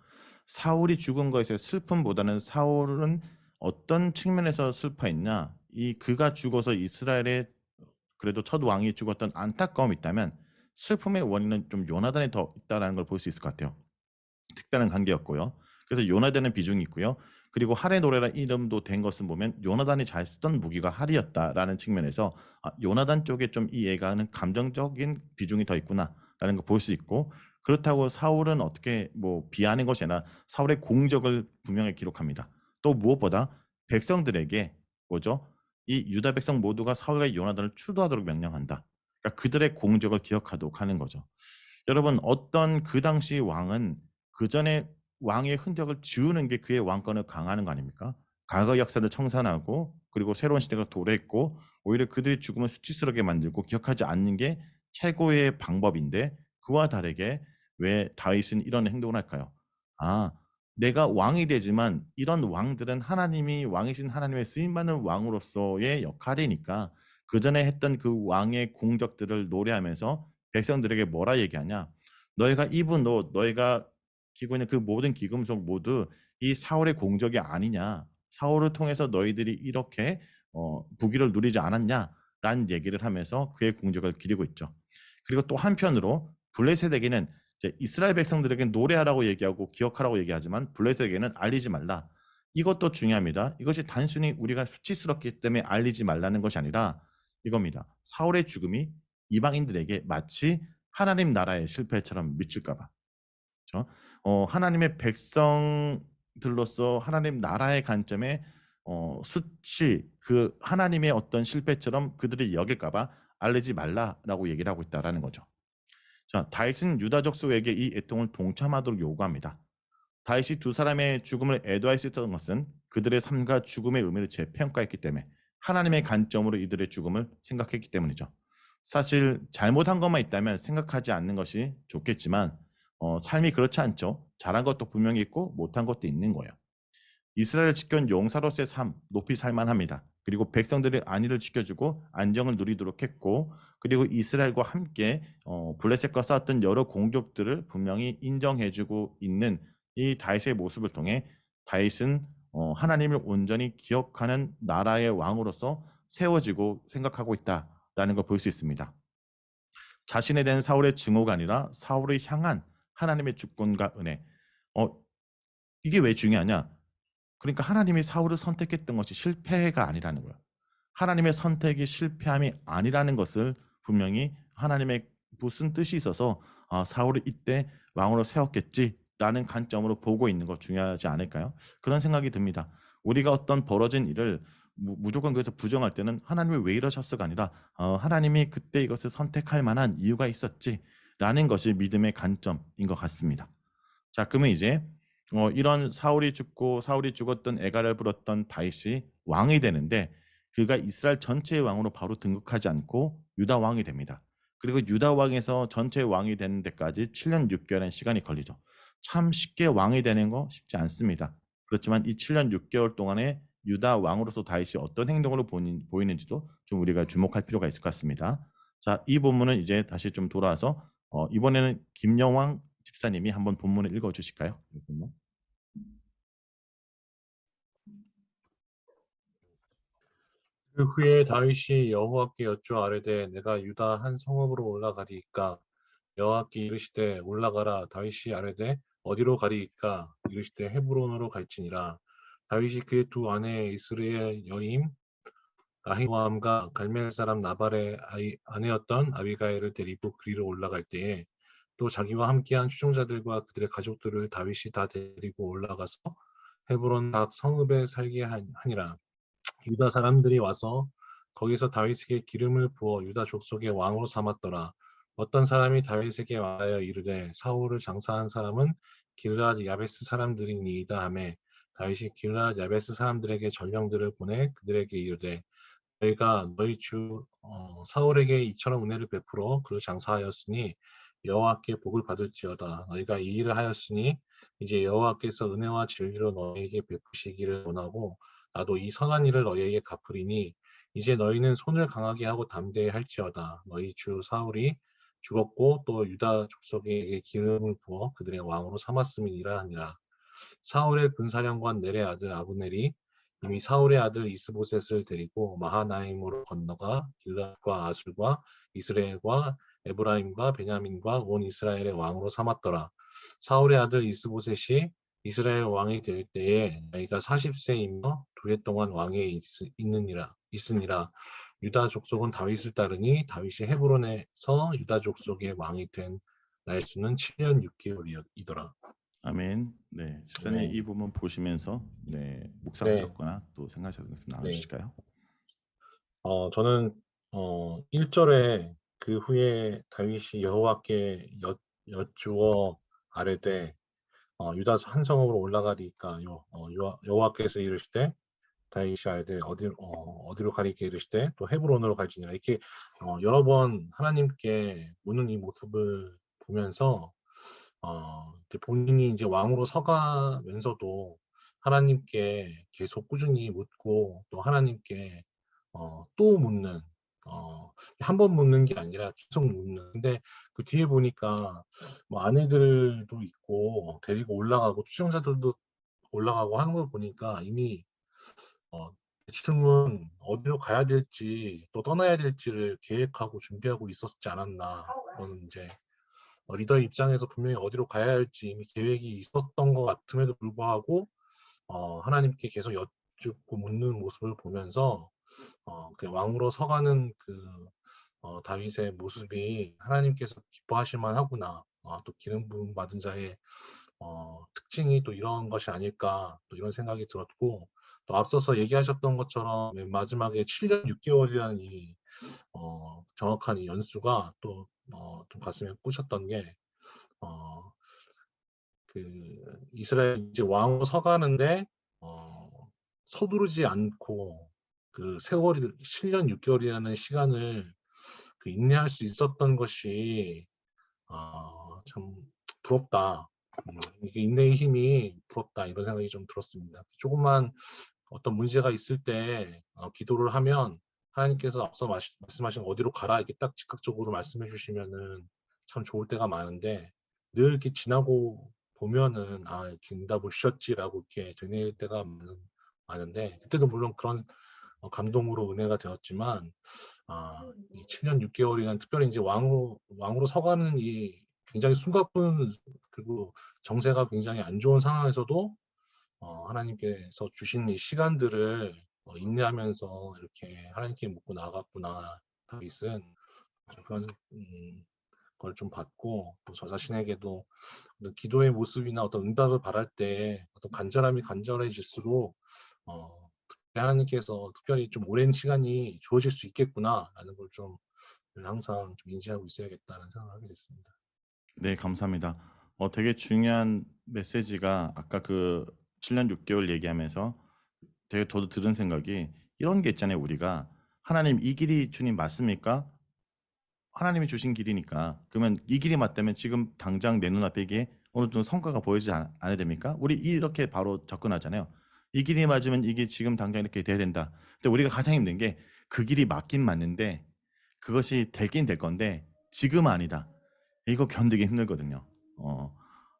사울이 죽은 것의 슬픔보다는 사울은 어떤 측면에서 슬퍼했냐? 이 그가 죽어서 이스라엘의 그래도 첫 왕이 죽었던 안타까움이 있다면 슬픔의 원인은 좀 요나단에 더 있다라는 걸 볼 수 있을 것 같아요. 특별한 관계였고요. 그래서 요나단의 비중이 있고요. 그리고 할의 노래라 이름도 된 것은 보면 요나단이 잘 쓰던 무기가 할이었다라는 측면에서 요나단 쪽에 좀 이 애가는 감정적인 비중이 더 있구나라는 걸 볼 수 있고, 그렇다고 사울은 어떻게 뭐 비하하는 것이 아니라 사울의 공적을 분명히 기록합니다. 또 무엇보다 백성들에게 뭐죠? 이 유다 백성 모두가 사울과 요나단을 추도하도록 명령한다. 그러니까 그들의 공적을 기억하도록 하는 거죠. 여러분, 어떤 그 당시 왕은 그 전에 왕의 흔적을 지우는 게 그의 왕권을 강화하는 거 아닙니까? 과거 역사를 청산하고 그리고 새로운 시대가 도래했고 오히려 그들의 죽음을 수치스럽게 만들고 기억하지 않는 게 최고의 방법인데, 그와 다르게 왜 다윗은 이런 행동을 할까요? 내가 왕이 되지만 이런 왕들은 하나님이 왕이신 하나님의 쓰임받는 왕으로서의 역할이니까 그 전에 했던 그 왕의 공적들을 노래하면서 백성들에게 뭐라 얘기하냐? 너희가 입은 옷, 너희가 기고 있는 그 모든 기금속 모두 이 사울의 공적이 아니냐? 사울을 통해서 너희들이 이렇게 부귀를 누리지 않았냐라는 얘기를 하면서 그의 공적을 기리고 있죠. 그리고 또 한편으로 블레셋에게는 이제 이스라엘 백성들에게 노래하라고 얘기하고 기억하라고 얘기하지만 블레셋에게는 알리지 말라. 이것도 중요합니다. 이것이 단순히 우리가 수치스럽기 때문에 알리지 말라는 것이 아니라 이겁니다. 사울의 죽음이 이방인들에게 마치 하나님 나라의 실패처럼 미칠까 봐. 그렇죠? 하나님의 백성 사람들로서 하나님 나라의 관점에 수치 그 하나님의 어떤 실패처럼 그들이 여길까봐 알리지 말라라고 얘기를 하고 있다라는 거죠. 자, 다윗은 유다 족속에게 이 애통을 동참하도록 요구합니다. 다윗이 두 사람의 죽음을 애도할 수 있었던 것은 그들의 삶과 죽음의 의미를 재평가했기 때문에 하나님의 관점으로 이들의 죽음을 생각했기 때문이죠. 사실 잘못한 것만 있다면 생각하지 않는 것이 좋겠지만 삶이 그렇지 않죠. 잘한 것도 분명히 있고 못한 것도 있는 거예요. 이스라엘을 지켜온 용사로서의 삶 높이 살만합니다. 그리고 백성들의 안위를 지켜주고 안정을 누리도록 했고 그리고 이스라엘과 함께 블레셋과 싸웠던 여러 공족들을 분명히 인정해주고 있는 이 다윗의 모습을 통해 다윗은 하나님을 온전히 기억하는 나라의 왕으로서 세워지고 생각하고 있다라는 걸 볼 수 있습니다. 자신에 대한 사울의 증오가 아니라 사울을 향한 하나님의 주권과 은혜. 이게 왜 중요하냐? 그러니까 하나님이 사울을 선택했던 것이 실패가 아니라는 거예요. 하나님의 선택이 실패함이 아니라는 것을 분명히 하나님의 무슨 뜻이 있어서 사울을 이때 왕으로 세웠겠지라는 관점으로 보고 있는 거 중요하지 않을까요? 그런 생각이 듭니다. 우리가 어떤 벌어진 일을 무조건 그래서 부정할 때는 하나님이 왜 이러셨어가 아니라 하나님이 그때 이것을 선택할 만한 이유가 있었지라는 것이 믿음의 관점인 것 같습니다. 자, 그러면 이제 이런 사울이 죽고 사울이 죽었던 애가를 불었던 다윗이 왕이 되는데 그가 이스라엘 전체의 왕으로 바로 등극하지 않고 유다 왕이 됩니다. 그리고 유다 왕에서 전체 왕이 되는 데까지 7년 6개월의 시간이 걸리죠. 참 쉽게 왕이 되는 거 쉽지 않습니다. 그렇지만 이 7년 6개월 동안에 유다 왕으로서 다윗이 어떤 행동으로 보이는지도 좀 우리가 주목할 필요가 있을 것 같습니다. 자, 이 본문은 이제 다시 좀 돌아와서 이번에는 김영왕 집사님이 한번 본문을 읽어주실까요? 이 본문. 그 후에 다윗이 여호와께 여쭈어 아뢰되 내가 유다 한 성읍으로 올라가리이까 여호와께 이르시되 올라가라. 다윗이 아뢰되 어디로 가리이까 이르시되 헤브론으로 갈지니라. 다윗이 그의 두 아내 이스라엘 여임 아히노암과 갈멜 사람 나발의 아내였던 아비가일을 데리고 그리로 올라갈 때에 또 자기와 함께한 추종자들과 그들의 가족들을 다윗이 다 데리고 올라가서 헤브론 각 성읍에 살게 하니라. 유다 사람들이 와서 거기서 다윗에게 기름을 부어 유다 족속의 왕으로 삼았더라. 어떤 사람이 다윗에게 말하여 이르되 사울을 장사한 사람은 길르앗 야베스 사람들이니이다 하매 다윗이 길르앗 야베스 사람들에게 전령들을 보내 그들에게 이르되 너희가 너희 주 사울에게 이처럼 은혜를 베풀어 그를 장사하였으니 여호와께 복을 받을지어다. 너희가 이 일을 하였으니 이제 여호와께서 은혜와 진리로 너희에게 베푸시기를 원하고 나도 이 선한 일을 너희에게 갚으리니 이제 너희는 손을 강하게 하고 담대히 할지어다. 너희 주 사울이 죽었고 또 유다 족속에게 기름을 부어 그들의 왕으로 삼았음이니라 하니라. 사울의 군사령관 넬의 아들 아브넬이 이미 사울의 아들 이스보셋을 데리고 마하나임으로 건너가 길앗과 아술과 이스라엘과 에브라임과 베냐민과 온 이스라엘의 왕으로 삼았더라. 사울의 아들 이스보셋이 이스라엘 왕이 될 때에 나이가 40세이며 2해 동안 왕위에 있으니라. 유다 족속은 다윗을 따르니 다윗이 헤브론에서 유다 족속의 왕이 된 날수는 7년 6개월이더라. 아멘. 네, 집사님 아멘. 이 부분 보시면서 묵상하셨거나 또 생각하셨던 것을 나눠주실까요? 저는 1절에 그 후에 다윗이 여호와께 여쭈어 아뢰되 유다 한 성읍으로 올라가리까 여호와께서 이르시되 다윗이 아뢰되 어디로 가리까 이르시되 또 헤브론으로 갈지니라. 이렇게 여러 번 하나님께 묻는 이 모습을 보면서 본인이 이제 왕으로 서가면서도 하나님께 계속 꾸준히 묻고 또 하나님께 또 묻는 한 번 묻는 게 아니라 계속 묻는. 근데 그 뒤에 보니까 뭐 아내들도 있고 데리고 올라가고 추종자들도 올라가고 하는 걸 보니까 이미 대충은 어디로 가야 될지 또 떠나야 될지를 계획하고 준비하고 있었지 않았나. 그거는 이제 리더 입장에서 분명히 어디로 가야 할지 이미 계획이 있었던 것 같음에도 불구하고 하나님께 계속 여쭙고 묻는 모습을 보면서 그 왕으로 서가는 그 다윗의 모습이 하나님께서 기뻐하실 만하구나. 또 기름 부음 받은 자의 특징이 또 이런 것이 아닐까 또 이런 생각이 들었고 또 앞서서 얘기하셨던 것처럼 맨 마지막에 7년 6개월이라는 이 정확한 이 연수가 또 좀 가슴에 꽂혔던 게 이스라엘 이제 왕으로 서가는데 서두르지 않고 그 세월이 7년 6개월이라는 시간을 인내할 수 있었던 것이 참 부럽다. 이게 인내의 힘이 부럽다 이런 생각이 좀 들었습니다. 조금만 어떤 문제가 있을 때 기도를 하면 하나님께서 앞서 말씀하신 어디로 가라 이렇게 딱 즉각적으로 말씀해 주시면은 참 좋을 때가 많은데 늘 이렇게 지나고 보면은 이렇게 응답을 주셨지라고 이렇게 되뇌일 때가 많은데 그때도 물론 그런 감동으로 은혜가 되었지만 이 7년 6개월이란 특별히 이제 왕으로 서가는 이 굉장히 숨가쁜 그리고 정세가 굉장히 안 좋은 상황에서도 하나님께서 주신 이 시간들을 인내하면서 이렇게 하나님께 묻고 나아갔구나. 다윗은 그런 걸 좀 봤고 또 저 자신에게도 어떤 기도의 모습이나 어떤 응답을 바랄 때 어떤 간절함이 간절해질수록 하나님께서 특별히 좀 오랜 시간이 주어질 수 있겠구나라는 걸 좀 항상 좀 인지하고 있어야겠다는 생각을 하게 됐습니다. 네, 감사합니다. 되게 중요한 메시지가 아까 그 7년 6개월 얘기하면서 되게 저도 들은 생각이 이런 게 있잖아요. 우리가 하나님 이 길이 주님 맞습니까? 하나님이 주신 길이니까. 그러면 이 길이 맞다면 지금 당장 내 눈앞에 이게 어느 정도 성과가 보이지 않아야 됩니까? 우리 이렇게 바로 접근하잖아요. 이 길이 맞으면 이게 지금 당장 이렇게 돼야 된다. 근데 우리가 가장 힘든 게 그 길이 맞긴 맞는데 그것이 되긴 될 건데 지금은 아니다. 이거 견디기 힘들거든요.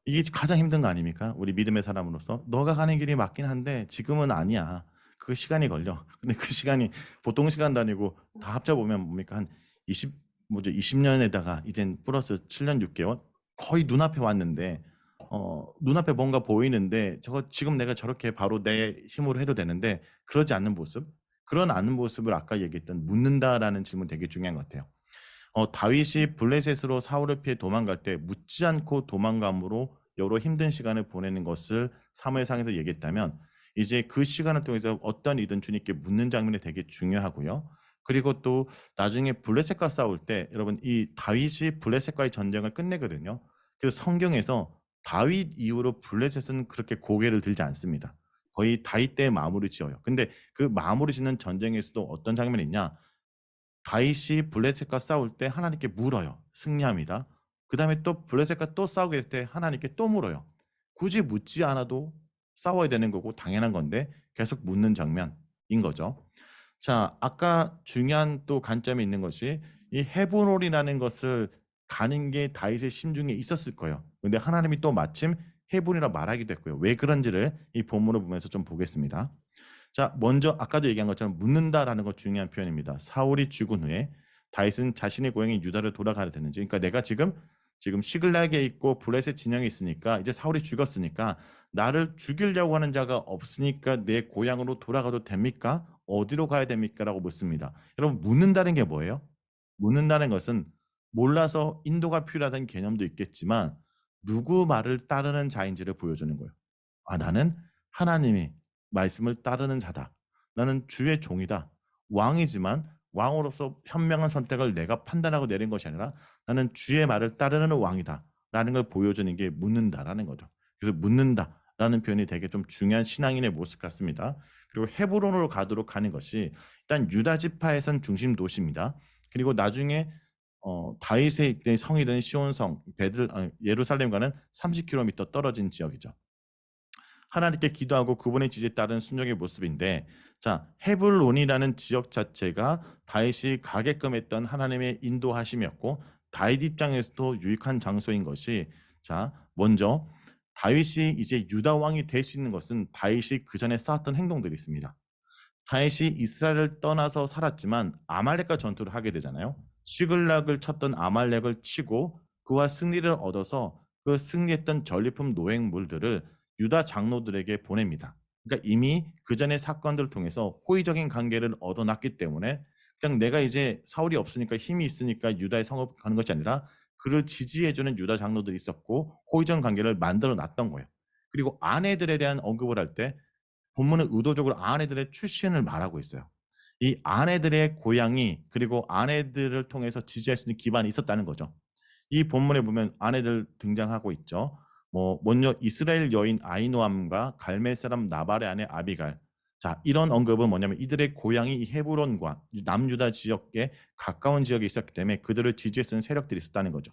이게 가장 힘든 거 아닙니까? 우리 믿음의 사람으로서 너가 가는 길이 맞긴 한데 지금은 아니야. 그 시간이 걸려. 근데 그 시간이 보통 시간도 아니고 다 합쳐 보면 뭡니까? 한 20년에다가 이젠 플러스 7년 6개월 거의 눈앞에 왔는데 눈앞에 뭔가 보이는데 저거 지금 내가 저렇게 바로 내 힘으로 해도 되는데 그러지 않는 모습. 그런 않는 모습을 아까 얘기했던 묻는다라는 질문 되게 중요한 것 같아요. 다윗이 블레셋으로 사울을 피해 도망갈 때 묻지 않고 도망감으로 여러 힘든 시간을 보내는 것을 사무엘상에서 얘기했다면 이제 그 시간을 통해서 어떤 이든 주님께 묻는 장면이 되게 중요하고요. 그리고 또 나중에 블레셋과 싸울 때 여러분 이 다윗이 블레셋과의 전쟁을 끝내거든요. 그래서 성경에서 다윗 이후로 블레셋은 그렇게 고개를 들지 않습니다. 거의 다윗 때 마무리 지어요. 근데 그 마무리 짓는 전쟁에서도 어떤 장면이 있냐? 다윗이 블레셋과 싸울 때 하나님께 물어요. 승리합니다. 그 다음에 또 블레셋과 또 싸우게 될 때 하나님께 또 물어요. 굳이 묻지 않아도 싸워야 되는 거고 당연한 건데 계속 묻는 장면인 거죠. 자, 아까 중요한 또 관점이 있는 것이 이 헤브론이라는 것을 가는 게 다윗의 심중에 있었을 거예요. 근데 하나님이 또 마침 헤브론이라 말하기도 했고요. 왜 그런지를 이 본문을 보면서 좀 보겠습니다. 자, 먼저 아까도 얘기한 것처럼 묻는다라는 것 중요한 표현입니다. 사울이 죽은 후에 다윗은 자신의 고향인 유다를 돌아가야 되는지. 그러니까 내가 지금 시글락에 있고 블레셋 진영에 있으니까 이제 사울이 죽었으니까 나를 죽이려고 하는 자가 없으니까 내 고향으로 돌아가도 됩니까? 어디로 가야 됩니까? 라고 묻습니다. 여러분 묻는다는 게 뭐예요? 묻는다는 것은 몰라서 인도가 필요하다는 개념도 있겠지만 누구 말을 따르는 자인지를 보여주는 거예요. 나는 하나님이 말씀을 따르는 자다. 나는 주의 종이다. 왕이지만 왕으로서 현명한 선택을 내가 판단하고 내린 것이 아니라 나는 주의 말을 따르는 왕이다. 라는 걸 보여주는 게 묻는다라는 거죠. 그래서 묻는다라는 표현이 되게 좀 중요한 신앙인의 모습 같습니다. 그리고 헤브론으로 가도록 하는 것이 일단 유다 지파에선 중심 도시입니다. 그리고 나중에 다윗의 성이 된 시온성 예루살렘과는 30km 떨어진 지역이죠. 하나님께 기도하고 그분의 지지에 따른 순종의 모습인데, 자, 헤블론이라는 지역 자체가 다윗이 가게끔 했던 하나님의 인도하심이었고 다윗 입장에서도 유익한 장소인 것이, 자, 먼저 다윗이 이제 유다 왕이 될 수 있는 것은 다윗이 그 전에 쌓았던 행동들이 있습니다. 다윗이 이스라엘을 떠나서 살았지만 아말렉과 전투를 하게 되잖아요. 시글락을 쳤던 아말렉을 치고 그와 승리를 얻어서 그 승리했던 전리품 노획물들을 유다 장로들에게 보냅니다. 그러니까 이미 그 전의 사건들을 통해서 호의적인 관계를 얻어놨기 때문에 그냥 내가 이제 사울이 없으니까 힘이 있으니까 유다의 성읍 가는 것이 아니라 그를 지지해주는 유다 장로들이 있었고 호의적 관계를 만들어 놨던 거예요. 그리고 아내들에 대한 언급을 할 때 본문은 의도적으로 아내들의 출신을 말하고 있어요. 이 아내들의 고향이 그리고 아내들을 통해서 지지할 수 있는 기반이 있었다는 거죠. 이 본문에 보면 아내들 등장하고 있죠. 먼저 이스라엘 여인 아히노암과 갈멜 사람 나발의 아내 아비갈. 자, 이런 언급은 뭐냐면 이들의 고향이 이 헤브론과 남유다 지역에 가까운 지역에 있었기 때문에 그들을 지지했던 세력들이 있었다는 거죠.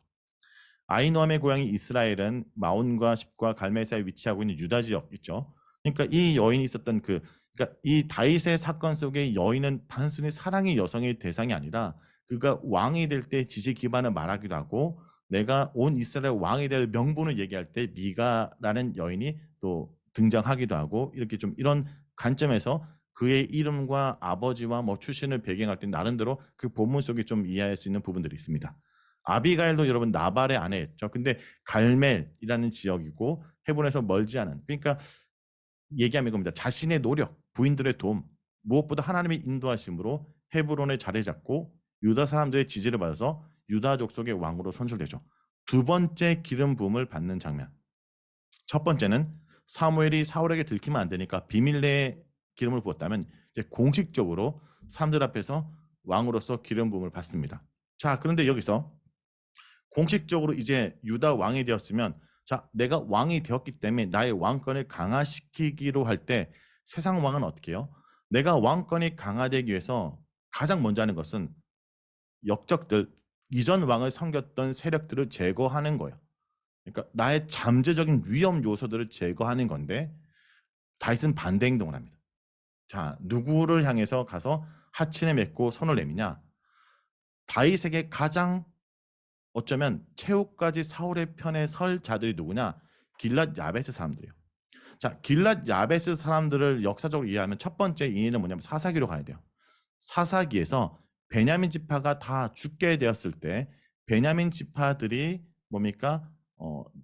아히노암의 고향이 이스라엘은 마온과 십과 갈멜 사이에 위치하고 있는 유다 지역 있죠. 그러니까 이 여인이 있었던 그러니까 이 다윗의 사건 속의 여인은 단순히 사랑의 여성의 대상이 아니라 그가 왕이 될 때 지지 기반을 말하기도 하고 내가 온 이스라엘 왕이 될 명분을 얘기할 때 미가라는 여인이 또 등장하기도 하고 이렇게 좀 이런 관점에서 그의 이름과 아버지와 출신을 배경할 때 나름대로 그 본문 속에 좀 이해할 수 있는 부분들이 있습니다. 아비가일도 여러분 나발의 아내였죠. 근데 갈멜이라는 지역이고 헤브론에서 멀지 않은 그러니까 얘기하면 이겁니다. 자신의 노력, 부인들의 도움, 무엇보다 하나님의 인도하심으로 헤브론에 자리 잡고 유다 사람들의 지지를 받아서 유다 족속의 왕으로 선출되죠. 두 번째 기름 부음을 받는 장면. 첫 번째는 사무엘이 사울에게 들키면 안 되니까 비밀내에 기름을 부었다면 이제 공식적으로 사람들 앞에서 왕으로서 기름 부음을 받습니다. 자, 그런데 여기서 공식적으로 이제 유다 왕이 되었으면 자, 내가 왕이 되었기 때문에 나의 왕권을 강화시키기로 할 때 세상 왕은 어떻게 해요? 내가 왕권이 강화되기 위해서 가장 먼저 하는 것은 역적들, 이전 왕을 섬겼던 세력들을 제거하는 거예요. 그러니까 나의 잠재적인 위험 요소들을 제거하는 건데 다윗은 반대 행동을 합니다. 자, 누구를 향해서 가서 하친을 맺고 손을 내미냐? 다윗에게 가장 어쩌면 최후까지 사울의 편에 설 자들이 누구냐? 길랏 야베스 사람들이에요. 자, 길랏 야베스 사람들을 역사적으로 이해하면 첫 번째 인연은 뭐냐면 사사기로 가야 돼요. 사사기에서 베냐민 지파가 다 죽게 되었을 때 베냐민 지파들이 뭡니까?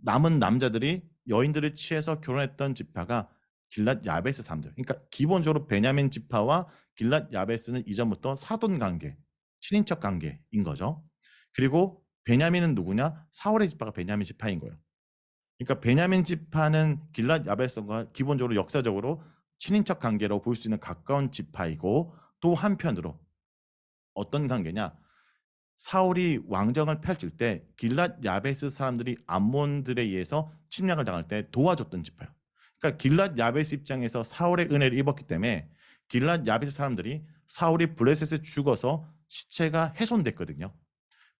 남은 남자들이 여인들을 취해서 결혼했던 지파가 길랏 야베스 사람들. 그러니까 기본적으로 베냐민 지파와 길랏 야베스는 이전부터 사돈 관계, 친인척 관계인 거죠. 그리고 베냐민은 누구냐? 사울의 지파가 베냐민 지파인 거예요. 그러니까 베냐민 지파는 길랏 야베스과 기본적으로 역사적으로 친인척 관계로 볼 수 있는 가까운 지파이고 또 한편으로 어떤 관계냐? 사울이 왕정을 펼칠 때 길랏 야베스 사람들이 암몬들에 의해서 침략을 당할 때 도와줬던 지파예요. 그러니까 길랏 야베스 입장에서 사울의 은혜를 입었기 때문에 길랏 야베스 사람들이 사울이 블레셋에 죽어서 시체가 훼손됐거든요.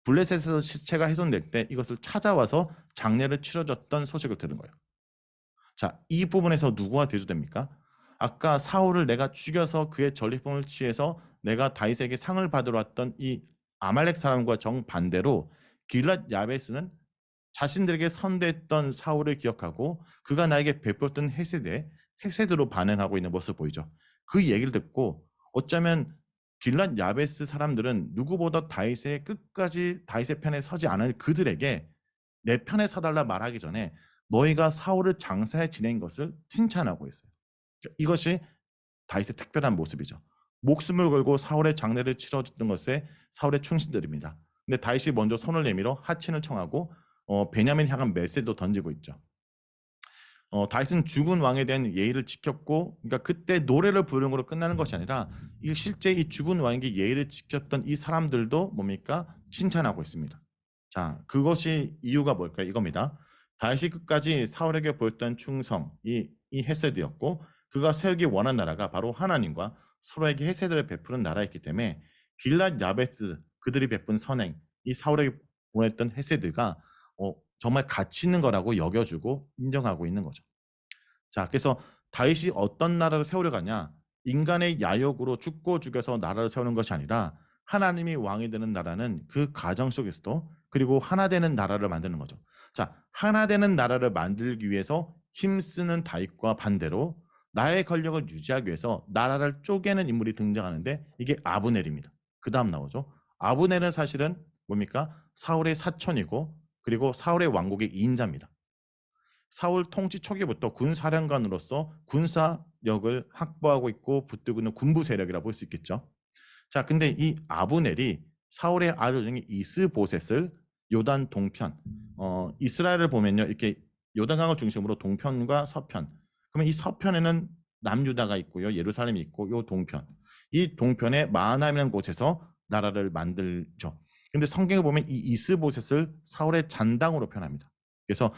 블레셋에서 시체가 훼손될 때 이것을 찾아와서 장례를 치러줬던 소식을 들은 거예요. 자, 이 부분에서 누구와 대조됩니까? 아까 사울을 내가 죽여서 그의 전리품을 취해서 내가 다윗에게 상을 받으러 왔던 이 아말렉 사람과 정반대로 길랏 야베스는 자신들에게 선대했던 사울을 기억하고 그가 나에게 베풀었던 헤세드로 반응하고 있는 모습을 보이죠. 그 얘기를 듣고 어쩌면 길랏 야베스 사람들은 누구보다 다윗의 끝까지 다윗의 편에 서지 않을 그들에게 내 편에 서달라 말하기 전에 너희가 사울을 장사해 지낸 것을 칭찬하고 있어요. 이것이 다윗의 특별한 모습이죠. 목숨을 걸고 사울의 장례를 치러줬던 것에 사울의 충신들입니다. 근데 다윗이 먼저 손을 내밀어 하친을 청하고 베냐민 향한 메시지도 던지고 있죠. 다윗은 죽은 왕에 대한 예의를 지켰고, 그러니까 그때 노래를 부르는 걸로 끝나는 것이 아니라 실제 이 죽은 왕에게 예의를 지켰던 이 사람들도 뭡니까? 칭찬하고 있습니다. 자, 그것이 이유가 뭘까요? 이겁니다. 다윗이 끝까지 사울에게 보였던 충성, 이 헤세드였고 그가 세우기 원한 나라가 바로 하나님과 서로에게 헤세드를 베푸는 나라였기 때문에 길랏 야베스 그들이 베푼 선행, 이 사울에게 보냈던 헤세드가 정말 가치 있는 거라고 여겨주고 인정하고 있는 거죠. 자, 그래서 다윗이 어떤 나라를 세우려고 하냐? 인간의 야욕으로 죽고 죽여서 나라를 세우는 것이 아니라 하나님이 왕이 되는 나라는 그 가정 속에서도 그리고 하나 되는 나라를 만드는 거죠. 자, 하나 되는 나라를 만들기 위해서 힘쓰는 다윗과 반대로 나의 권력을 유지하기 위해서 나라를 쪼개는 인물이 등장하는데 이게 아브넬입니다. 그 다음 나오죠. 아브넬은 사실은 뭡니까? 사울의 사촌이고 그리고 사울의 왕국의 2인자입니다. 사울 통치 초기부터 군사령관으로서 군사력을 확보하고 있고 붙들고 있는 군부 세력이라고 볼 수 있겠죠. 자, 근데 이 아브넬이 사울의 아들 중에 이스보셋을 요단 동편. 이스라엘을 보면요, 이렇게 요단강을 중심으로 동편과 서편. 그러면 이 서편에는 남유다가 있고요, 예루살렘이 있고, 요 동편. 이 동편에 마하나임이라는 곳에서 나라를 만들죠. 근데 성경에 보면 이 이스보셋을 사울의 잔당으로 표현합니다. 그래서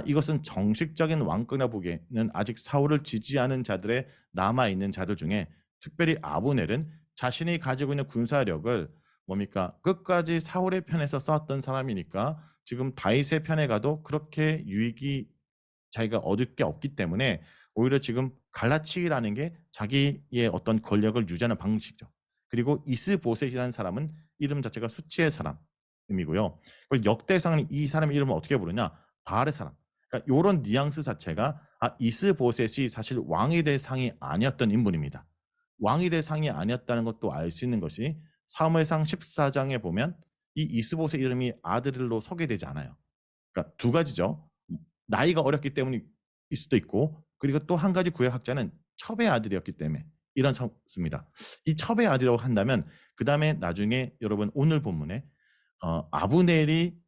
이것은 정식적인 왕권이라 보기에는 아직 사울을 지지하는 자들의 남아있는 자들 중에 특별히 아브넬은 자신이 가지고 있는 군사력을 뭡니까? 끝까지 사울의 편에서 싸웠던 사람이니까 지금 다윗의 편에 가도 그렇게 유익이 자기가 얻을 게 없기 때문에 오히려 지금 갈라치기라는 게 자기의 어떤 권력을 유지하는 방식이죠. 그리고 이스보셋이라는 사람은 이름 자체가 수치의 사람이고요. 그리고 역대상은 이 사람의 이름을 어떻게 부르냐? 바알의 사람. 그러니까 이런 뉘앙스 자체가 이스보셋이 사실 왕이 될 상이 아니었던 인물입니다. 왕이 될 상이 아니었다는 것도 알 수 있는 것이 사무엘상 14장에 보면 이 이스보셋 이름이 아들로 소개되지 않아요. 그러니까 두 가지죠. 나이가 어렸기 때문일 수도 있고, 그리고 또 한 가지 구약학자는 첩의 아들이었기 때문에 이런 습니다. 이 첩의 아들이라고 한다면 그 다음에 나중에 여러분 오늘 본문에 아브넬이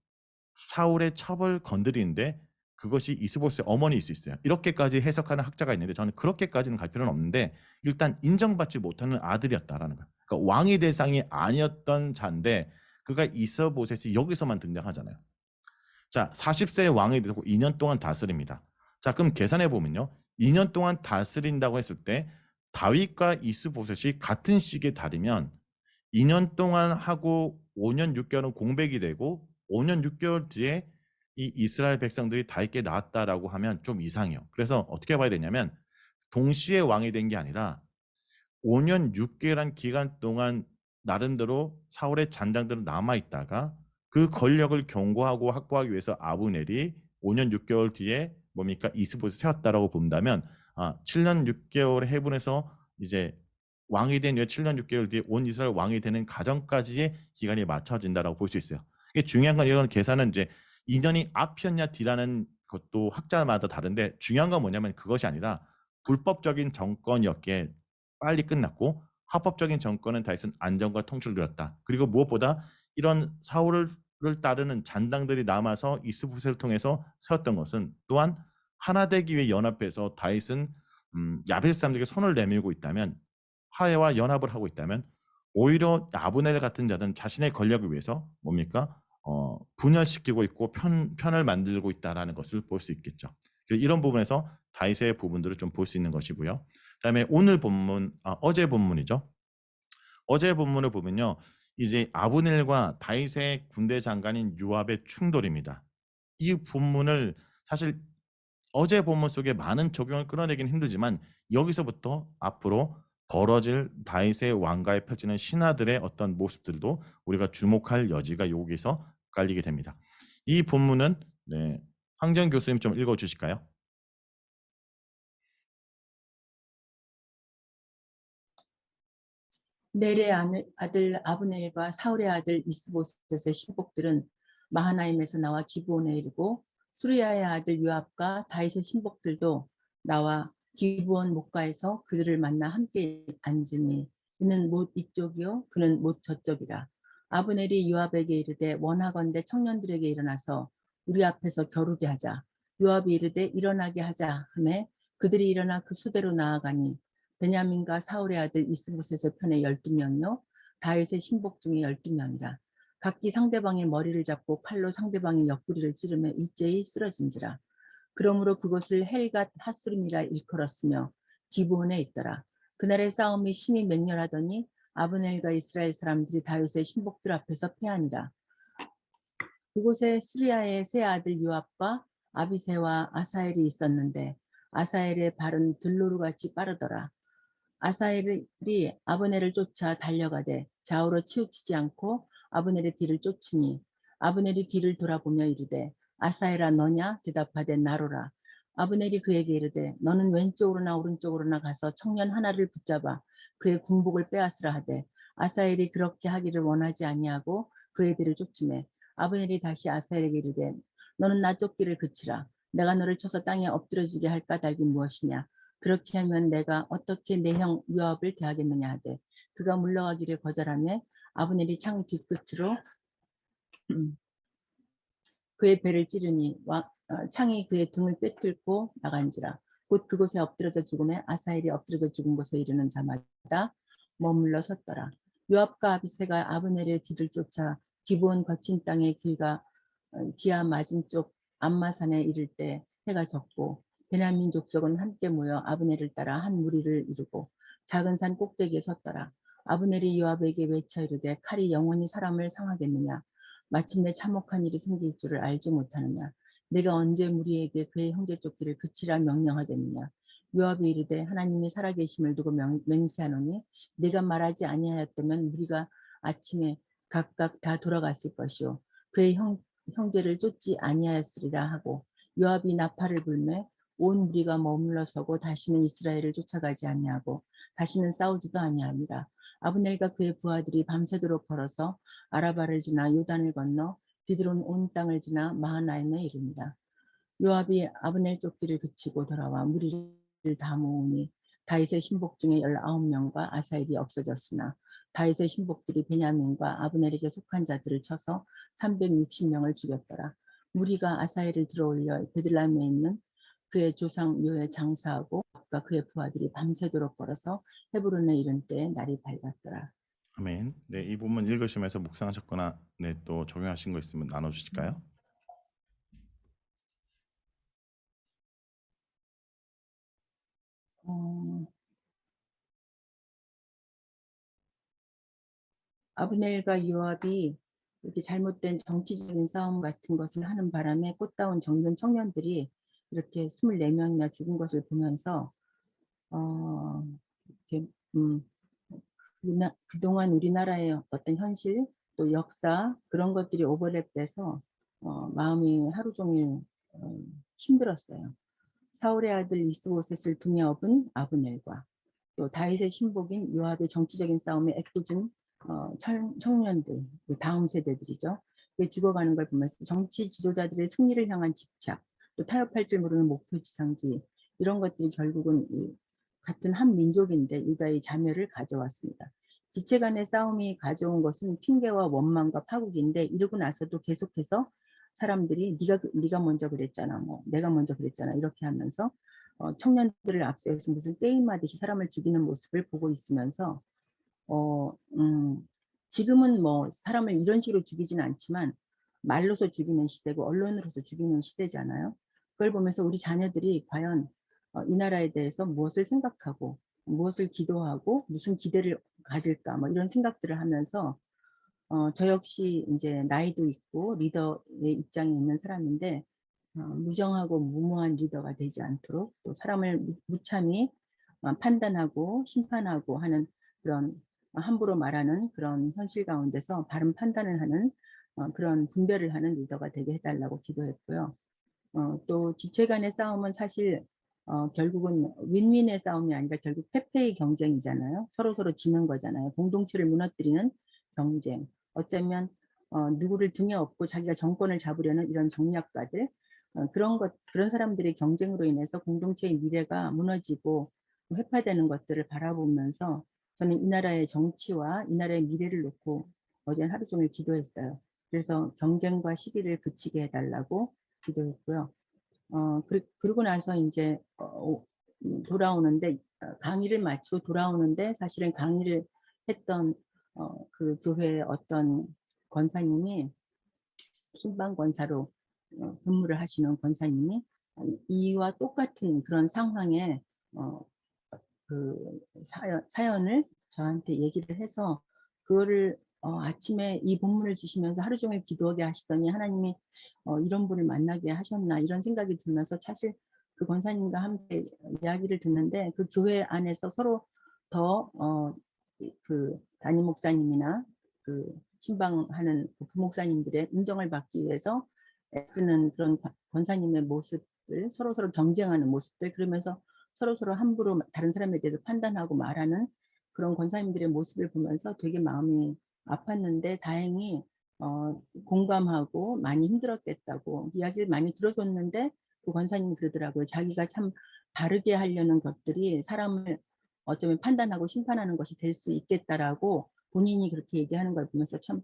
사울의 첩을 건드리는데 그것이 이스보셋의 어머니일 수 있어요. 이렇게까지 해석하는 학자가 있는데 저는 그렇게까지는 갈 필요는 없는데 일단 인정받지 못하는 아들이었다라는 거예요. 그러니까 왕이 될 상이 아니었던 자인데 그가 이스보셋이 여기서만 등장하잖아요. 자, 40세의 왕이 되고 2년 동안 다스립니다. 자, 그럼 계산해 보면요. 2년 동안 다스린다고 했을 때 다윗과 이스보셋이 같은 시기에 다르면 2년 동안 하고 5년 6개월은 공백이 되고 5년 6개월 뒤에 이 이스라엘 백성들이 다윗께 나왔다라고 하면 좀 이상해요. 그래서 어떻게 봐야 되냐면 동시에 왕이 된 게 아니라 5년 6개월한 기간 동안 나름대로 사울의 잔당들은 남아있다가 그 권력을 견고하고 확보하기 위해서 아브넬이 5년 6개월 뒤에 뭡니까? 이스보셋을 세웠다라고 본다면 7년 6개월 해분해서 이제 왕이 된 후에 7년 6개월 뒤에 온 이스라엘 왕이 되는 과정까지의 기간이 맞춰진다라고 볼 수 있어요. 이게 중요한 건 이런 계산은 이제 2년이 앞이었냐 뒤라는 것도 학자마다 다른데 중요한 건 뭐냐면 그것이 아니라 불법적인 정권이었기에 빨리 끝났고 합법적인 정권은 다윗은 안정과 통치를 누렸다. 그리고 무엇보다 이런 사울을 따르는 잔당들이 남아서 이스보셋을 통해서 세웠던 것은 또한 하나 되기 위해 연합해서 다윗은 야베스 사람들에게 손을 내밀고 있다면 화해와 연합을 하고 있다면 오히려 아브넬 같은 자들은 자신의 권력을 위해서 뭡니까? 분열시키고 있고 편을 만들고 있다라는 것을 볼 수 있겠죠. 이런 부분에서 다윗의 부분들을 좀 볼 수 있는 것이고요. 그다음에 오늘 본문, 어제 본문이죠. 어제 본문을 보면요, 이제 아브넬과 다윗의 군대 장관인 요압의 충돌입니다. 이 본문을 사실 어제 본문 속에 많은 적용을 끌어내기는 힘들지만 여기서부터 앞으로 벌어질 다윗의 왕가에 펼치는 신하들의 어떤 모습들도 우리가 주목할 여지가 여기서 깔리게 됩니다. 이 본문은 황정 교수님 좀 읽어주실까요? 넬의 아들 아브넬과 사울의 아들 이스보셋의 신복들은 마하나임에서 나와 기브온에 이르고 수리야의 아들 요압과 다윗의 신복들도 나와 기브온 목가에서 그들을 만나 함께 앉으니 이는 못 이쪽이요 그는 못 저쪽이라. 아브넬이 요압에게 이르되 원하건대 청년들에게 일어나서 우리 앞에서 겨루게 하자. 요압이 이르되 일어나게 하자 하매 그들이 일어나 그 수대로 나아가니 베냐민과 사울의 아들 이스보셋의 편에 12명이요 다윗의 신복 중에 12명이라. 각기 상대방의 머리를 잡고 칼로 상대방의 옆구리를 찌르며 일제히 쓰러진지라. 그러므로 그곳을 헬갓 하수림이라 일컬었으며 기브온에 있더라. 그날의 싸움이 심히 맹렬하더니 아브넬과 이스라엘 사람들이 다윗의 신복들 앞에서 패하니라. 그곳에 스리야의 세 아들 요압과 아비새와 아사엘이 있었는데 아사엘의 발은 들노루같이 빠르더라. 아사엘이 아브넬을 쫓아 달려가되 좌우로 치우치지 않고 아브넬의 뒤를 쫓으니 아브넬이 뒤를 돌아보며 이르되 아사엘아 너냐? 대답하되 나로라. 아브넬이 그에게 이르되 너는 왼쪽으로나 오른쪽으로나 가서 청년 하나를 붙잡아 그의 군복을 빼앗으라 하되 아사엘이 그렇게 하기를 원하지 아니하고 그의 뒤를 쫓으매 아브넬이 다시 아사엘에게 이르되 너는 나 쫓기를 그치라. 내가 너를 쳐서 땅에 엎드러지게 할 까닭이 무엇이냐? 그렇게 하면 내가 어떻게 내 형 요압을 대하겠느냐 하되 그가 물러가기를 거절하며 아브넬이 창 뒷끝으로 그의 배를 찌르니 창이 그의 등을 꿰뚫고 나간지라. 곧 그곳에 엎드러져 죽음에 아사엘이 엎드러져 죽은 곳에 이르는 자마다 머물러 섰더라. 요압과 아비새가 아브넬의 뒤를 쫓아 기브온 거친 땅의 길과 기아 맞은쪽 암마산에 이를 때 해가 졌고 베냐민 족속은 함께 모여 아브넬을 따라 한 무리를 이루고 작은 산 꼭대기에 섰더라. 아브넬이 요압에게 외쳐 이르되 칼이 영원히 사람을 상하겠느냐. 마침내 참혹한 일이 생길 줄을 알지 못하느냐. 내가 언제 무리에게 그의 형제 쫓기를 그치라 명령하겠느냐. 요압이 이르되 하나님이 살아계심을 두고 맹세하노니 내가 말하지 아니하였다면 무리가 아침에 각각 다 돌아갔을 것이요 그의 형제를 쫓지 아니하였으리라 하고 요압이 나팔을 불매 온 무리가 머물러 서고 다시는 이스라엘을 쫓아가지 아니하고 다시는 싸우지도 아니하니라. 아브넬과 그의 부하들이 밤새도록 걸어서 아라바를 지나 요단을 건너 비드론 온 땅을 지나 마하나임에 이르니라. 요압이 아브넬 쫓기를 그치고 돌아와 무리를 다 모으니 다윗의 신복 중에 19명과 아사엘이 없어졌으나 다윗의 신복들이 베냐민과 아브넬에게 속한 자들을 쳐서 360명을 죽였더라. 무리가 아사엘을 들어올려 베들람에 있는 그의 조상 묘에 장사하고 그의 부하들이 밤새도록 걸어서 헤브론에 이른 때에 날이 밝았더라. 아멘. 네, 이 부분 읽으시면서 묵상하셨거나 네, 또 적용하신 거 있으면 나눠주실까요? 아브넬과 요압이 이렇게 잘못된 정치적인 싸움 같은 것을 하는 바람에 꽃다운 정든 청년들이 이렇게 24명이나 죽은 것을 보면서 이렇게 그동안 우리나라의 어떤 현실 또 역사 그런 것들이 오버랩돼서 마음이 하루 종일 힘들었어요. 사울의 아들 이스보셋을 등에 업은 아브넬과 또 다윗의 신복인 요압의 정치적인 싸움에 애꿎은 청년들, 다음 세대들이죠. 죽어가는 걸 보면서 정치 지도자들의 승리를 향한 집착, 또 타협할 줄 모르는 목표지상주의 이런 것들이 결국은 같은 한 민족인데 유다의 자멸을 가져왔습니다. 지체 간의 싸움이 가져온 것은 핑계와 원망과 파국인데 이러고 나서도 계속해서 사람들이 네가 먼저 그랬잖아, 뭐 내가 먼저 그랬잖아 이렇게 하면서 청년들을 앞세워서 무슨 게임하듯이 사람을 죽이는 모습을 보고 있으면서 지금은 뭐 사람을 이런 식으로 죽이지는 않지만 말로서 죽이는 시대고 언론으로서 죽이는 시대잖아요. 그걸 보면서 우리 자녀들이 과연 이 나라에 대해서 무엇을 생각하고 무엇을 기도하고 무슨 기대를 가질까 뭐 이런 생각들을 하면서 저 역시 이제 나이도 있고 리더의 입장에 있는 사람인데 무정하고 무모한 리더가 되지 않도록 또 사람을 무참히 판단하고 심판하고 하는 그런 함부로 말하는 그런 현실 가운데서 바른 판단을 하는 그런 분별을 하는 리더가 되게 해달라고 기도했고요. 또 지체 간의 싸움은 사실 결국은 윈윈의 싸움이 아니라 결국 패패의 경쟁이잖아요. 서로서로 지는 거잖아요. 공동체를 무너뜨리는 경쟁. 어쩌면 누구를 등에 업고 자기가 정권을 잡으려는 이런 정략가들 그런 사람들의 경쟁으로 인해서 공동체의 미래가 무너지고 회파되는 것들을 바라보면서 저는 이 나라의 정치와 이 나라의 미래를 놓고 어제 하루 종일 기도했어요. 그래서 경쟁과 시기를 그치게 해달라고 기도했고요. 그러고 나서 이제 돌아오는데 강의를 마치고 돌아오는데 사실은 강의를 했던 그 교회의 어떤 권사님이 신방 권사로 근무를 하시는 권사님이 이와 똑같은 그런 상황에 그 사연을 저한테 얘기를 해서 그거를 아침에 이 본문을 주시면서 하루 종일 기도하게 하시더니 하나님이 이런 분을 만나게 하셨나 이런 생각이 들면서 사실 그 권사님과 함께 이야기를 듣는데 그 교회 안에서 서로 더 그 담임 목사님이나 그 신방하는 부목사님들의 인정을 받기 위해서 애쓰는 그런 권사님의 모습들 서로 경쟁하는 모습들 그러면서 서로 함부로 다른 사람에 대해서 판단하고 말하는 그런 권사님들의 모습을 보면서 되게 마음이 아팠는데 다행히 공감하고 많이 힘들었겠다고 이야기를 많이 들어줬는데 그 권사님이 그러더라고요. 자기가 참 바르게 하려는 것들이 사람을 어쩌면 판단하고 심판하는 것이 될 수 있겠다라고 본인이 그렇게 얘기하는 걸 보면서 참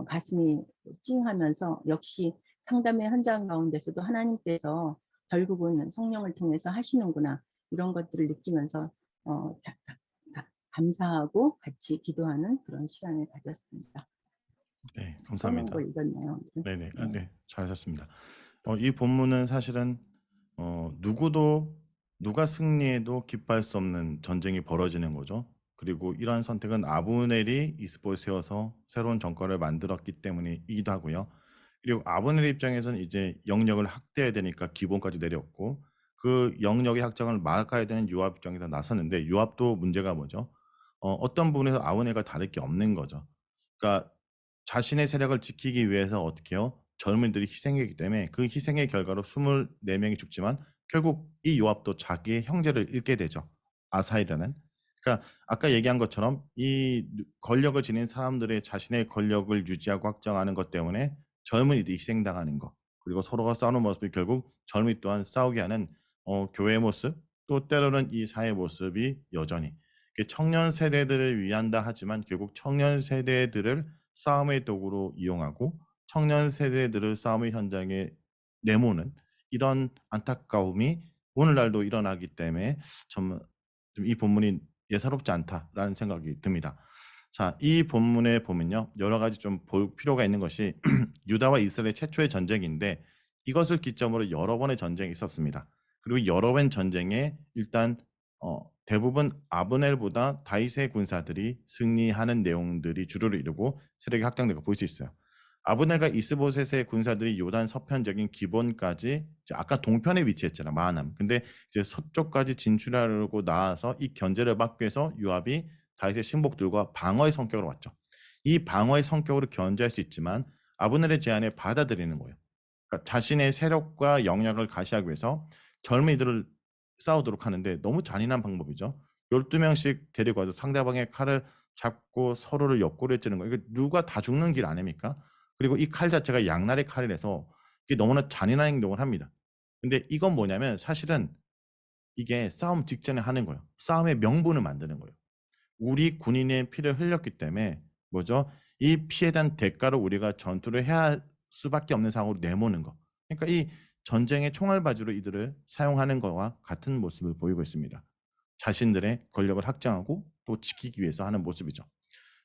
가슴이 찡하면서 역시 상담의 현장 가운데서도 하나님께서 결국은 성령을 통해서 하시는구나 이런 것들을 느끼면서 감사하고 같이 기도하는 그런 시간을 가졌습니다. 네, 써놓은 감사합니다. 걸 읽었네요. 네네, 네. 네, 잘하셨습니다. 이 본문은 사실은 누구도 누가 승리해도 기뻐할 수 없는 전쟁이 벌어지는 거죠. 그리고 이러한 선택은 아브넬이 이스보를 세워서 새로운 정권을 만들었기 때문이기도 하고요. 그리고 아브넬 입장에서는 이제 영역을 확대해야 되니까 기본까지 내렸고 그 영역의 확장을 막아야 되는 요압 입장에서 나섰는데 요압도 문제가 뭐죠? 어떤 부분에서 아브넬과 다를 게 없는 거죠. 그러니까 자신의 세력을 지키기 위해서 어떻게 해요? 젊은이들이 희생했기 때문에 그 희생의 결과로 24명이 죽지만 결국 이 요압도 자기의 형제를 잃게 되죠. 아사이라는. 그러니까 아까 얘기한 것처럼 이 권력을 지닌 사람들의 자신의 권력을 유지하고 확장하는 것 때문에 젊은이들이 희생당하는 것 그리고 서로가 싸우는 모습이 결국 젊은이 또한 싸우게 하는 교회의 모습 또 때로는 이 사회의 모습이 여전히 청년 세대들을 위한다 하지만 결국 청년 세대들을 싸움의 도구로 이용하고 청년 세대들을 싸움의 현장에 내모는 이런 안타까움이 오늘날도 일어나기 때문에 좀 이 본문이 예사롭지 않다라는 생각이 듭니다. 자, 이 본문에 보면요. 여러 가지 좀 볼 필요가 있는 것이 유다와 이스라엘 최초의 전쟁인데 이것을 기점으로 여러 번의 전쟁이 있었습니다. 그리고 여러 번 전쟁에 일단 대부분 아브넬보다 다윗의 군사들이 승리하는 내용들이 주류를 이루고 세력이 확장되고 볼 수 있어요. 아브넬과 이스보셋의 군사들이 요단 서편적인 기본까지 아까 동편에 위치했잖아 마하남. 근데 이제 서쪽까지 진출하려고 나와서 이 견제를 막기 위해서 요압이 다윗의 신복들과 방어의 성격으로 왔죠. 이 방어의 성격으로 견제할 수 있지만 아브넬의 제안에 받아들이는 거예요. 그러니까 자신의 세력과 영향을 가시하기 위해서 젊은이들을 싸우도록 하는데 너무 잔인한 방법이죠. 12명씩 데리고 와서 상대방의 칼을 잡고 서로를 옆구리에 찌는 거예요. 이거 누가 다 죽는 길 아닙니까? 그리고 이 칼 자체가 양날의 칼이라서 이게 너무나 잔인한 행동을 합니다. 근데 이건 뭐냐면 사실은 이게 싸움 직전에 하는 거예요. 싸움의 명분을 만드는 거예요. 우리 군인의 피를 흘렸기 때문에 뭐죠? 이 피에 대한 대가로 우리가 전투를 해야 할 수밖에 없는 상황으로 내모는 거. 그러니까 이 전쟁의 총알바지로 이들을 사용하는 것과 같은 모습을 보이고 있습니다. 자신들의 권력을 확장하고 또 지키기 위해서 하는 모습이죠.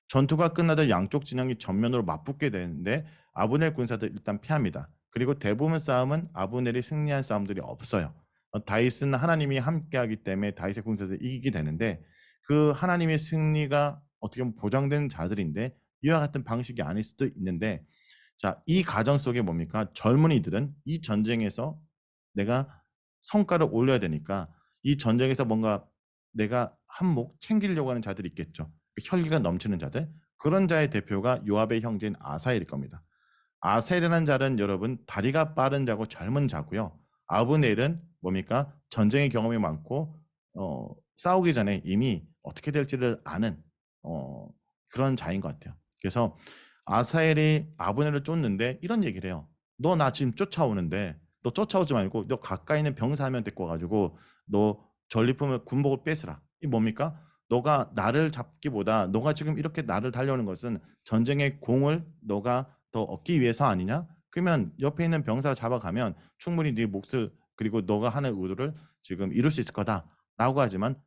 전투가 끝나자 양쪽 진영이 전면으로 맞붙게 되는데 아브넬 군사들 일단 피합니다. 그리고 대부분 싸움은 아브넬이 승리한 싸움들이 없어요. 다윗은 하나님이 함께하기 때문에 다윗의 군사들이 이기게 되는데 그 하나님의 승리가 어떻게 보면 보장된 자들인데 이와 같은 방식이 아닐 수도 있는데 자, 이 과정 속에 뭡니까? 젊은이들은 이 전쟁에서 내가 성과를 올려야 되니까 이 전쟁에서 뭔가 내가 한몫 챙기려고 하는 자들이 있겠죠. 혈기가 넘치는 자들. 그런 자의 대표가 요압의 형제인 아사엘일 겁니다. 아셀이라는 자는 여러분 다리가 빠른 자고 젊은 자고요. 아브넬은 뭡니까? 전쟁의 경험이 많고 싸우기 전에 이미 어떻게 될지를 아는 그런 자인 것 같아요. 그래서 아사엘이 아브넬을 쫓는데 이런 얘기를 해요. 너 나 지금 쫓아오는데 너 쫓아오지 말고 너 가까이 있는 병사 한 명 데리고 와가지고 너 전리품을 군복을 뺏으라. 이 뭡니까? 너가 나를 잡기보다 너가 지금 이렇게 나를 달려오는 것은 전쟁의 공을 너가 더 얻기 위해서 아니냐? 그러면 옆에 있는 병사를 잡아가면 충분히 네 몫을 그리고 너가 하는 의도를 지금 이룰 수 있을 거다라고 하지만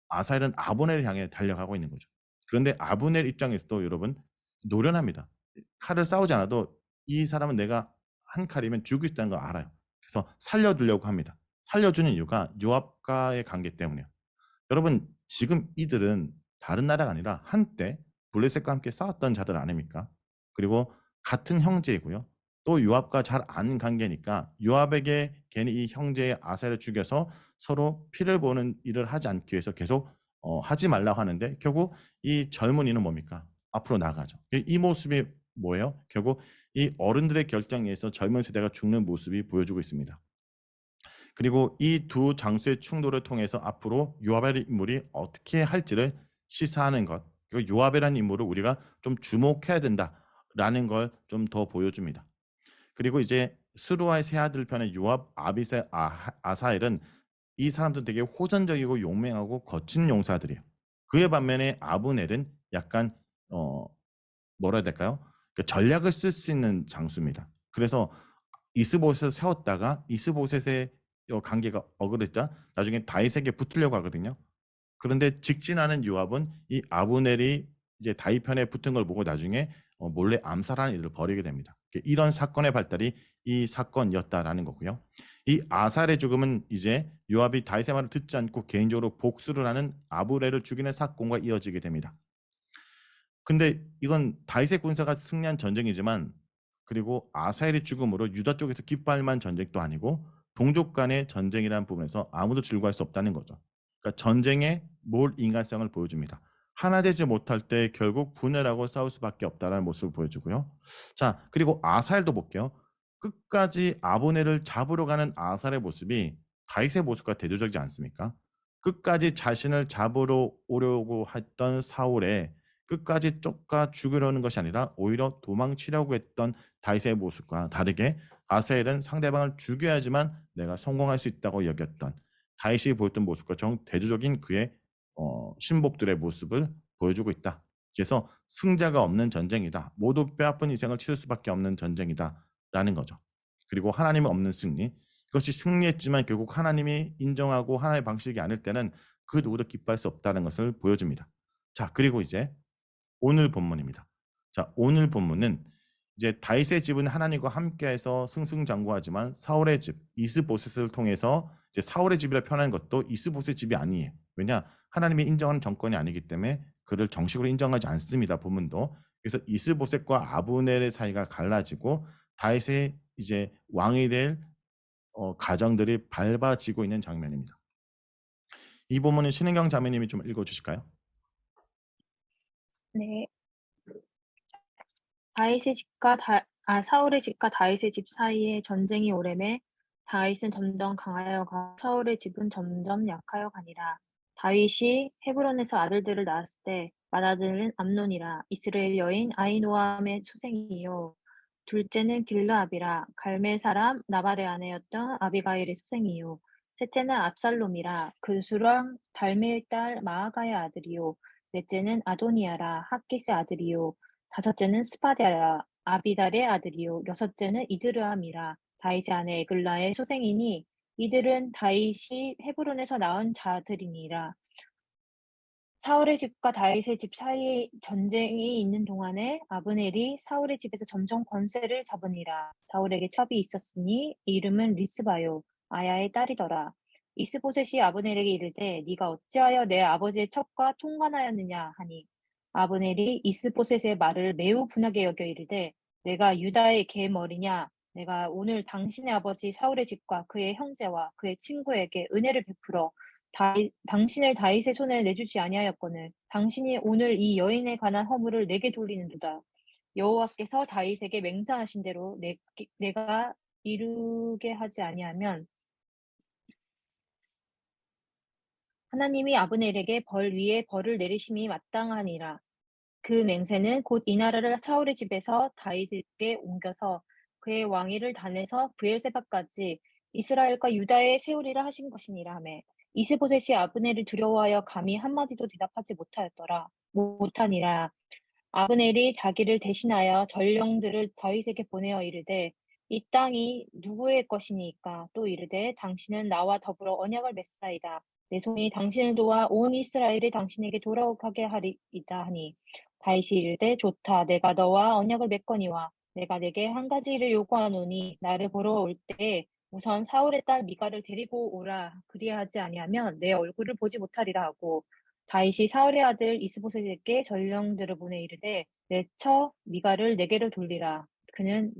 아사엘은 아브넬을 향해 달려가고 있는 거죠. 그런데 아브넬 입장에서도 여러분 노련합니다. 칼을 싸우지 않아도 이 사람은 내가 한 칼이면 죽을 수 있다는 걸 알아요. 그래서 살려두려고 합니다. 살려주는 이유가 요압과의 관계 때문이에요. 여러분 지금 이들은 다른 나라가 아니라 한때 블레셋과 함께 싸웠던 자들 아닙니까? 그리고 같은 형제이고요. 또 요압과 잘 아는 관계니까 요압에게 괜히 이 형제의 아사를 죽여서 서로 피를 보는 일을 하지 않기 위해서 계속 하지 말라고 하는데 결국 이 젊은이는 뭡니까? 앞으로 나가죠. 이 모습이 뭐예요? 결국 이 어른들의 결정에 의해서 젊은 세대가 죽는 모습이 보여주고 있습니다. 그리고 이 두 장수의 충돌을 통해서 앞으로 요압의 인물이 어떻게 할지를 시사하는 것. 그리고 요압이라는 인물을 우리가 좀 주목해야 된다라는 걸 좀 더 보여줍니다. 그리고 이제 스루아의 세 아들 편의 요압, 아비세, 아사엘은 이 사람들은 되게 호전적이고 용맹하고 거친 용사들이에요. 그에 반면에 아브넬은 약간 뭐라 해야 될까요? 전략을 쓸 수 있는 장수입니다. 그래서 이스보셋을 세웠다가 이스보셋의 관계가 어그랬자 나중에 다윗에게 붙으려고 하거든요. 그런데 직진하는 요압은 이 아브넬이 이제 다윗 편에 붙은 걸 보고 나중에 몰래 암살하는 일을 벌이게 됩니다. 이런 사건의 발달이 이 사건이었다라는 거고요. 이 아살의 죽음은 이제 요압이 다윗의 말을 듣지 않고 개인적으로 복수를 하는 아브넬을 죽이는 사건과 이어지게 됩니다. 근데 이건 다윗의 군사가 승리한 전쟁이지만 그리고 아사엘의 죽음으로 유다 쪽에서 기뻐할 만한 전쟁도 아니고 동족 간의 전쟁이라는 부분에서 아무도 즐거워할 수 없다는 거죠. 그러니까 전쟁의 몰 인간성을 보여줍니다. 하나 되지 못할 때 결국 분열하고 싸울 수밖에 없다는 모습을 보여주고요. 자, 그리고 아사엘도 볼게요. 끝까지 아브넬을 잡으러 가는 아사엘의 모습이 다윗의 모습과 대조적이지 않습니까? 끝까지 자신을 잡으러 오려고 했던 사울의 끝까지 쫓아 죽이려는 것이 아니라 오히려 도망치려고 했던 다윗의 모습과 다르게 아사엘은 상대방을 죽여야지만 내가 성공할 수 있다고 여겼던 다윗이 보였던 모습과 정 대조적인 그의 신복들의 모습을 보여주고 있다. 그래서 승자가 없는 전쟁이다. 모두 뼈아픈 희생을 치를 수밖에 없는 전쟁이다라는 거죠. 그리고 하나님이 없는 승리. 그것이 승리했지만 결국 하나님이 인정하고 하나님의 방식이 아닐 때는 그 누구도 기뻐할 수 없다는 것을 보여줍니다. 자, 그리고 이제 오늘 본문입니다. 자, 오늘 본문은 이제 다윗의 집은 하나님과 함께해서 승승장구하지만 사울의 집 이스보셋을 통해서 이제 사울의 집이라 표현하는 것도 이스보셋 집이 아니에요. 왜냐? 하나님이 인정하는 정권이 아니기 때문에 그를 정식으로 인정하지 않습니다. 본문도. 그래서 이스보셋과 아브넬의 사이가 갈라지고 다윗의 이제 왕이 될 가정들이 밟아지고 있는 장면입니다. 이 본문은 신은경 자매님이 좀 읽어주실까요? 네. 사울의 집과 다윗의 집 사이에 전쟁이 오래매 다윗은 점점 강하여 가 사울의 집은 점점 약하여 가니라. 다윗이 헤브론에서 아들들을 낳았을 때 맏아들은 암논이라. 이스라엘 여인 아히노암의 소생이요 둘째는 길르압이라. 갈멜 사람 나발의 아내였던 아비가일의 소생이요 셋째는 압살롬이라. 그 수랑 달메의 딸 마아가의 아들이요 넷째는 아도니아라. 핫깃의 아들이요 다섯째는 스바랴라. 아비달의 아들이요 여섯째는 이드르암이라. 다윗의 아내 에글라의 소생이니 이들은 다윗이 헤브론에서 낳은 자들이니라. 사울의 집과 다윗의 집 사이에 전쟁이 있는 동안에 아브넬이 사울의 집에서 점점 권세를 잡으니라. 사울에게 첩이 있었으니 이름은 리스바요 아야의 딸이더라. 이스보셋이 아브넬에게 이르되 네가 어찌하여 내 아버지의 첩과 통관하였느냐 하니 아브넬이 이스보셋의 말을 매우 분하게 여겨 이르되 내가 유다의 개 머리냐 내가 오늘 당신의 아버지 사울의 집과 그의 형제와 그의 친구에게 은혜를 베풀어 당신을 다윗의 손에 내주지 아니하였거늘 당신이 오늘 이 여인에 관한 허물을 내게 돌리는도다. 여호와께서 다윗에게 맹세하신 대로 내가 이루게 하지 아니하면 하나님이 아브넬에게 벌 위에 벌을 내리심이 마땅하니라. 그 맹세는 곧 이 나라를 사울의 집에서 다윗에게 옮겨서 그의 왕위를 단에서 브엘세바까지 이스라엘과 유다에 세우리라 하신 것이니라 하매 이스보셋이 아브넬을 두려워하여 감히 한마디도 대답하지 못하니라. 아브넬이 자기를 대신하여 전령들을 다윗에게 보내어 이르되 이 땅이 누구의 것이니까 또 이르되 당신은 나와 더불어 언약을 맺사이다. 내 손이 당신을 도와 온 이스라엘이 당신에게 돌아오게 하리이다 하니 다윗이 이르되 좋다. 내가 너와 언약을 맺거니와 내가 내게 한 가지 일을 요구하노니 나를 보러 올 때 우선 사울의 딸 미가를 데리고 오라. 그리하지 아니하면 내 얼굴을 보지 못하리라 하고 다윗이 사울의 아들 이스보셋에게 전령들을 보내 이르되 내 처 미가를 내게로 돌리라. 그는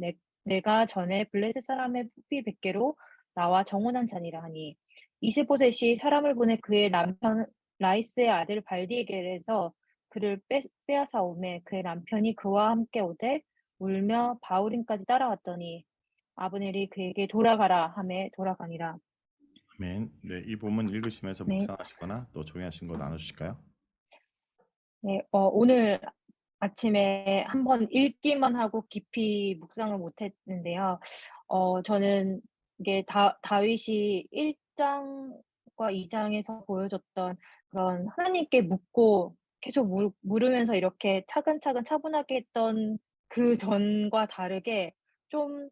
내가 전에 블레셋 사람의 부피 100개로 나와 정혼한 자니라 하니 이스보셋이 사람을 보내 그의 남편 라이스의 아들 발디에게서 그를 빼앗아 오매 그의 남편이 그와 함께 오되 울며 바울임까지 따라왔더니 아브넬이 그에게 돌아가라 하매 돌아가니라. 아멘. 네, 이 본문 읽으시면서 네. 묵상하시거나 또 조용하신 거 나눠주실까요? 네, 오늘 아침에 한번 읽기만 하고 깊이 묵상을 못했는데요. 저는 이게 다윗이 1장과 2장에서 보여줬던 그런 하나님께 묻고 계속 물으면서 이렇게 차근차근 차분하게 했던 그 전과 다르게 좀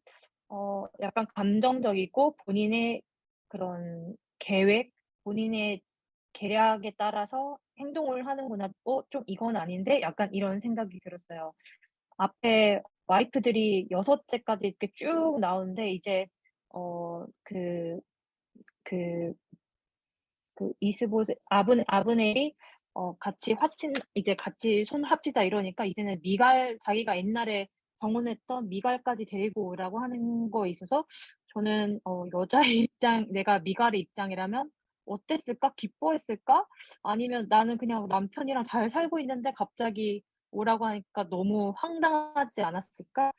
약간 감정적이고 본인의 그런 계획, 본인의 계략에 따라서 행동을 하는구나. '좀 이건 아닌데?' 약간 이런 생각이 들었어요. 앞에 와이프들이 6 째까지 이렇게 쭉 나오는데 이제 그 그 이스보셋 아브넬이 같이 화친 이제 같이 손 합치자 이러니까 이제는 미갈 자기가 옛날에 방문했던 미갈까지 데리고 오라고 하는 거에 있어서 저는 여자의 입장 내가 미갈의 입장이라면 어땠을까? 기뻐했을까? 아니면 '나는 그냥 남편이랑 잘 살고 있는데 갑자기 오라고 하니까 너무 황당하지 않았을까?'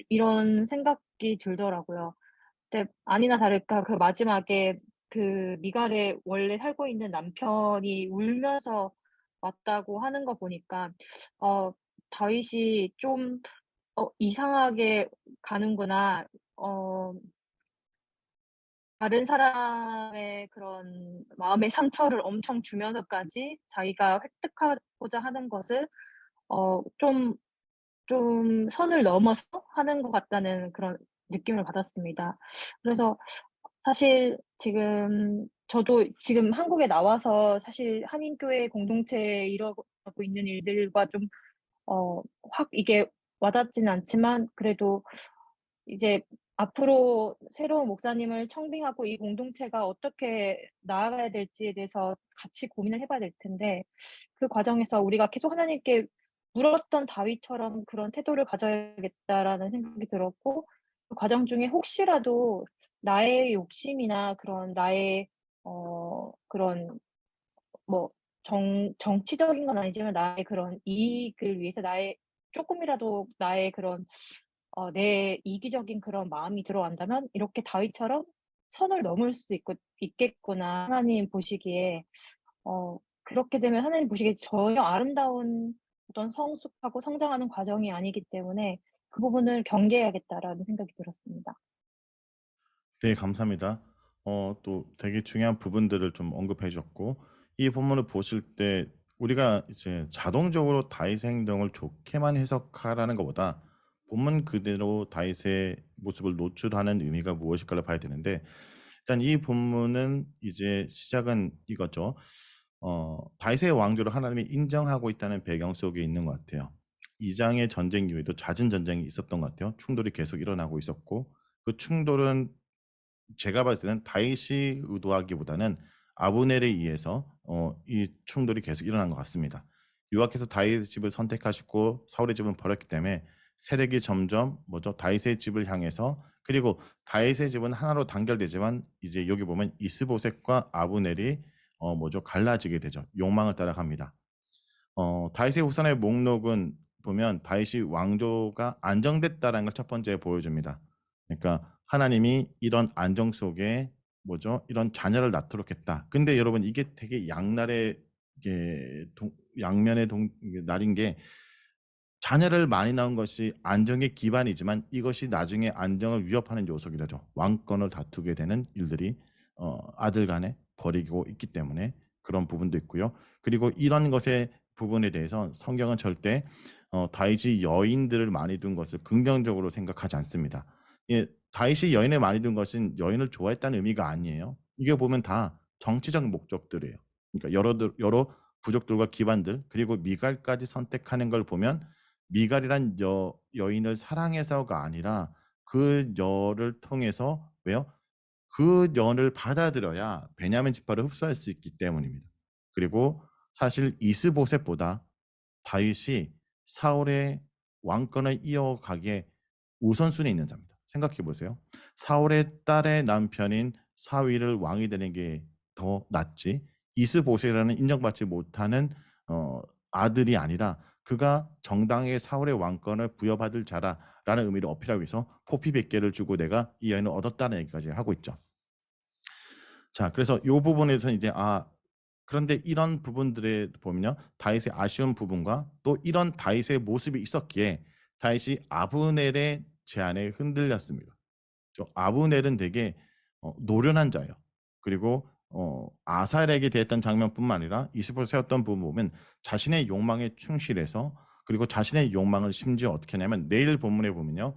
이런 생각이 들더라고요. 근데 아니나 다를까 그 마지막에 그 미갈의 원래 살고 있는 남편이 울면서 왔다고 하는 거 보니까 다윗이 좀 '이상하게 가는구나.' 어 다른 사람의 그런 마음의 상처를 엄청 주면서까지 자기가 획득하고자 하는 것을 좀 선을 넘어서 하는 것 같다는 그런 느낌을 받았습니다. 그래서 사실 지금 저도 지금 한국에 나와서 사실 한인교회 공동체에 이루어가고 있는 일들과 좀 확 이게 와닿지는 않지만 그래도 이제 앞으로 새로운 목사님을 청빙하고 이 공동체가 어떻게 나아가야 될지에 대해서 같이 고민을 해 봐야 될 텐데 그 과정에서 우리가 계속 하나님께 물었던 다윗처럼 그런 태도를 가져야겠다라는 생각이 들었고 그 과정 중에 혹시라도 나의 욕심이나 그런 나의 그런 뭐 정치적인 건 아니지만 나의 그런 이익을 위해서 나의 쪼끔이라도 나의 그런 내 이기적인 그런 마음이 들어간다면 이렇게 다윗처럼 선을 넘을 수 있겠구나. 하나님 보시기에 그렇게 되면 하나님 보시기에 전혀 아름다운 어떤 성숙하고 성장하는 과정이 아니기 때문에 '그 부분을 경계해야겠다.'라는 생각이 들었습니다. 네, 감사합니다. 또 되게 중요한 부분들을 좀 언급해 주셨고 이 본문을 보실 때 우리가 이제 자동적으로 다윗의 행동을 좋게만 해석하라는 것보다 본문 그대로 다윗의 모습을 노출하는 의미가 무엇일까를 봐야 되는데 일단 이 본문은 이제 시작은 이거죠. 다윗의 왕조를 하나님이 인정하고 있다는 배경 속에 있는 것 같아요. 2 장의 전쟁 이후에도 잦은 전쟁이 있었던 것 같아요. 충돌이 계속 일어나고 있었고 그 충돌은 제가 봤을 때는 다윗이 의도하기보다는 아브넬에 의해서 이 충돌이 계속 일어난 것 같습니다. 여호와께서 다윗의 집을 선택하시고 사울의 집은 버렸기 때문에 세력이 점점 뭐죠? 다윗의 집을 향해서 그리고 다윗의 집은 하나로 단결되지만 이제 여기 보면 이스보셋과 아브넬이 뭐죠? 갈라지게 되죠. 욕망을 따라갑니다. 다윗의 후손의 목록은 보면 다윗이 왕조가 안정됐다라는 걸 첫 번째 보여줍니다. 그러니까 하나님이 이런 안정 속에 뭐죠? 이런 자녀를 낳도록 했다. 근데 여러분 이게 되게 양날의 이게 양면의 이게 날인 게 자녀를 많이 낳은 것이 안정의 기반이지만 이것이 나중에 안정을 위협하는 요소가 되죠. 왕권을 다투게 되는 일들이 아들 간에 벌이고 있기 때문에 그런 부분도 있고요. 그리고 이런 것의 부분에 대해서 성경은 절대 다윗이 여인들을 많이 둔 것을 긍정적으로 생각하지 않습니다. 예, 다윗이 여인을 많이 둔 것은 여인을 좋아했다는 의미가 아니에요. 이게 보면 다 정치적 목적들이에요. 그러니까 여러 부족들과 기반들 그리고 미갈까지 선택하는 걸 보면 미갈이란 여인을 사랑해서가 아니라 그 여를 통해서 왜요? 그 연을 받아들여야 베냐민 지파를 흡수할 수 있기 때문입니다. 그리고 사실 이스보셋보다 다윗이 사울의 왕권을 이어가기에 우선순위에 있는 자입니다. 생각해 보세요. 사울의 딸의 남편인 사위를 왕이 되는 게 더 낫지 이스보셋이라는 인정받지 못하는 아들이 아니라 그가 정당하게 사울의 왕권을 부여받을 자라라는 의미를 어필하기 위해서 포피 100개를 주고 내가 이 여인을 얻었다는 얘기까지 하고 있죠. 자, 그래서 요 부분에서 이제 그런데 이런 부분들에 보면요. 다윗의 아쉬운 부분과 또 이런 다윗의 모습이 있었기에 다윗이 아브넬의 제안에 흔들렸습니다. 아브넬은 되게 노련한 자예요. 그리고 아살에게 대했던 장면뿐만 아니라 이스보를 세웠던 부분 보면 자신의 욕망에 충실해서 그리고 자신의 욕망을 심지어 어떻게 하냐면 내일 본문에 보면요.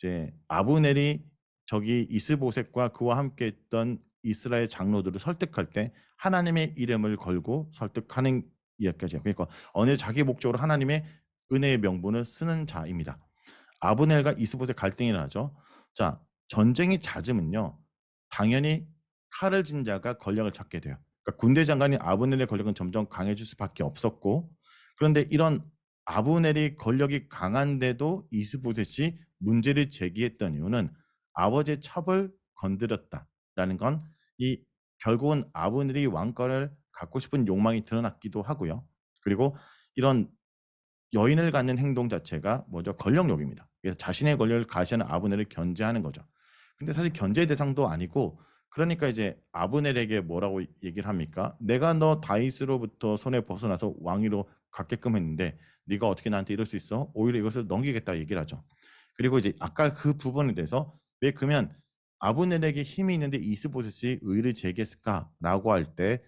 이제 아브넬이 저기 이스보셋과 그와 함께 했던 이스라엘 장로들을 설득할 때 하나님의 이름을 걸고 설득하는 이야기까지요. 그러니까 어느 자기 목적으로 하나님의 은혜의 명분을 쓰는 자입니다. 아브넬과 이스보셋 갈등이 일어나죠. 자, 전쟁이 잦으면요. 당연히 칼을 진 자가 권력을 찾게 돼요. 그러니까 군대 장관인 아브넬의 권력은 점점 강해질 수밖에 없었고, 그런데 이런 아브넬이 권력이 강한데도 이스보셋이 문제를 제기했던 이유는 아버지의 첩을 건드렸다라는 건 이 결국은 아브넬이 왕권을 갖고 싶은 욕망이 드러났기도 하고요. 그리고 이런 여인을 갖는 행동 자체가 뭐죠? 권력욕입니다. 그래서 자신의 권력을 가시하는 아브넬을 견제하는 거죠. 근데 사실 견제 대상도 아니고, 그러니까 이제 아브넬에게 뭐라고 얘기를 합니까? 내가 너 다윗으로부터 손에 벗어나서 왕위로 갖게끔 했는데 네가 어떻게 나한테 이럴 수 있어? 오히려 이것을 넘기겠다 얘기를 하죠. 그리고 이제 아까 그 부분에 대해서 왜 그러면 아브넬에게 힘이 있는데 이스보셋이 의를 제기했을까라고 할 때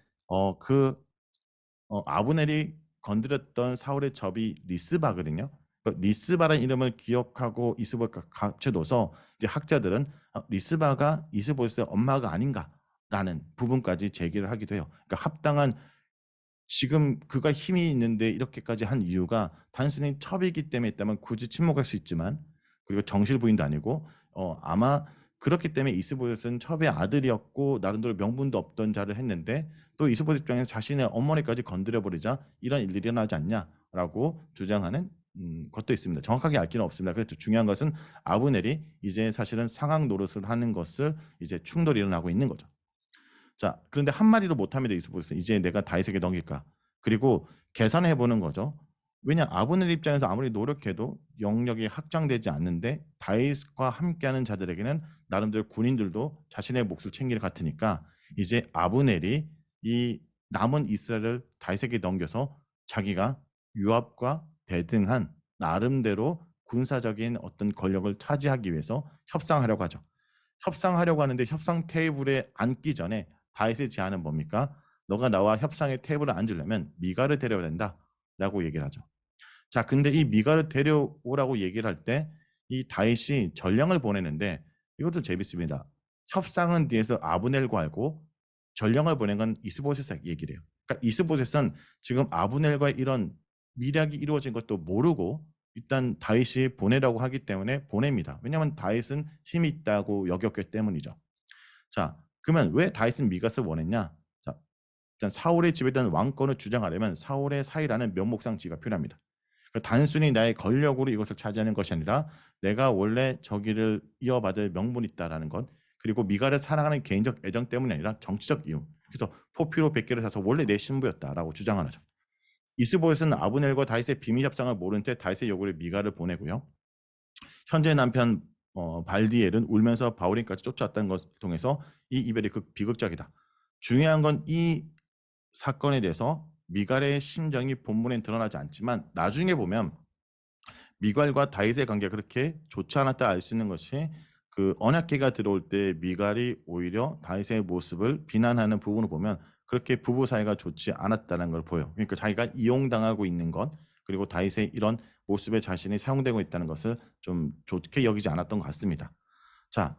아브넬이 건드렸던 사울의 접이 리스바거든요. 리스바라는 이름을 기억하고 이스보셋과 합쳐둬서 이제 학자들은 리스바가 이스보셋의 엄마가 아닌가라는 부분까지 제기를 하기도 해요. 그러니까 합당한 지금 그가 힘이 있는데 이렇게까지 한 이유가 단순히 첩이기 때문에 있다면 굳이 침묵할 수 있지만, 그리고 정실 부인도 아니고 아마 그렇기 때문에 이스보셋은 첩의 아들이었고 나름대로 명분도 없던 자를 했는데 또 이스보셋 입장에서 자신의 어머니까지 건드려버리자 이런 일들이 일어나지 않냐라고 주장하는 것도 있습니다. 정확하게 알 길은 없습니다. 그래서 중요한 것은 아브넬이 이제 사실은 상황 노릇을 하는 것을 이제 충돌이 일어나고 있는 거죠. 자, 그런데 한마디도 못합니다. 이스보셋은. 이제 내가 다윗에게 넘길까? 그리고 계산해 보는 거죠. 왜냐, 아브넬 입장에서 아무리 노력해도 영역이 확장되지 않는데 다윗과 함께하는 자들에게는 나름대로 군인들도 자신의 몫을 챙길 것 같으니까 이제 아브넬이 이 남은 이스라엘을 다윗에게 넘겨서 자기가 요압과 대등한 나름대로 군사적인 어떤 권력을 차지하기 위해서 협상하려고 하죠. 협상하려고 하는데 협상 테이블에 앉기 전에 다윗의 제안은 뭡니까? 너가 나와 협상의 테이블에 앉으려면 미가를 데려야 된다라고 얘기를 하죠. 자, 근데 이 미가를 데려오라고 얘기를 할 때 이 다윗이 전령을 보내는데 이것도 재밌습니다. 협상은 뒤에서 아브넬과 하고 전령을 보낸 건 이스보셋 얘기를 해요. 그러니까 이스보셋은 지금 아브넬과의 이런 밀약이 이루어진 것도 모르고 일단 다윗이 보내라고 하기 때문에 보냅니다. 왜냐하면 다윗은 힘이 있다고 여겼기 때문이죠. 자, 그러면 왜 다윗은 미가스를 원했냐? 자, 일단 사울의 집에 대한 왕권을 주장하려면 사울의 사이라는 면목상지가 필요합니다. 단순히 나의 권력으로 이것을 차지하는 것이 아니라 내가 원래 저기를 이어받을 명분이 있다라는 것, 그리고 미가를 사랑하는 개인적 애정 때문이 아니라 정치적 이유. 그래서 포피로 100개를 사서 원래 내 신부였다라고 주장하죠. 이스보셋은 아브넬과 다윗의 비밀 협상을 모른 채 다윗의 요구를 미가를 보내고요. 현재 남편 발디엘은 울면서 바울인까지 쫓아왔다는 것을 통해서 이 이별이 비극적이다. 중요한 건 이 사건에 대해서 미갈의 심정이 본문엔 드러나지 않지만 나중에 보면 미갈과 다윗의 관계가 그렇게 좋지 않았다 알 수 있는 것이 그 언약궤가 들어올 때 미갈이 오히려 다윗의 모습을 비난하는 부분을 보면 그렇게 부부 사이가 좋지 않았다는 걸 보여요. 그러니까 자기가 이용당하고 있는 것, 그리고 다윗의 이런 모습에 자신이 사용되고 있다는 것을 좀 좋게 여기지 않았던 것 같습니다. 자,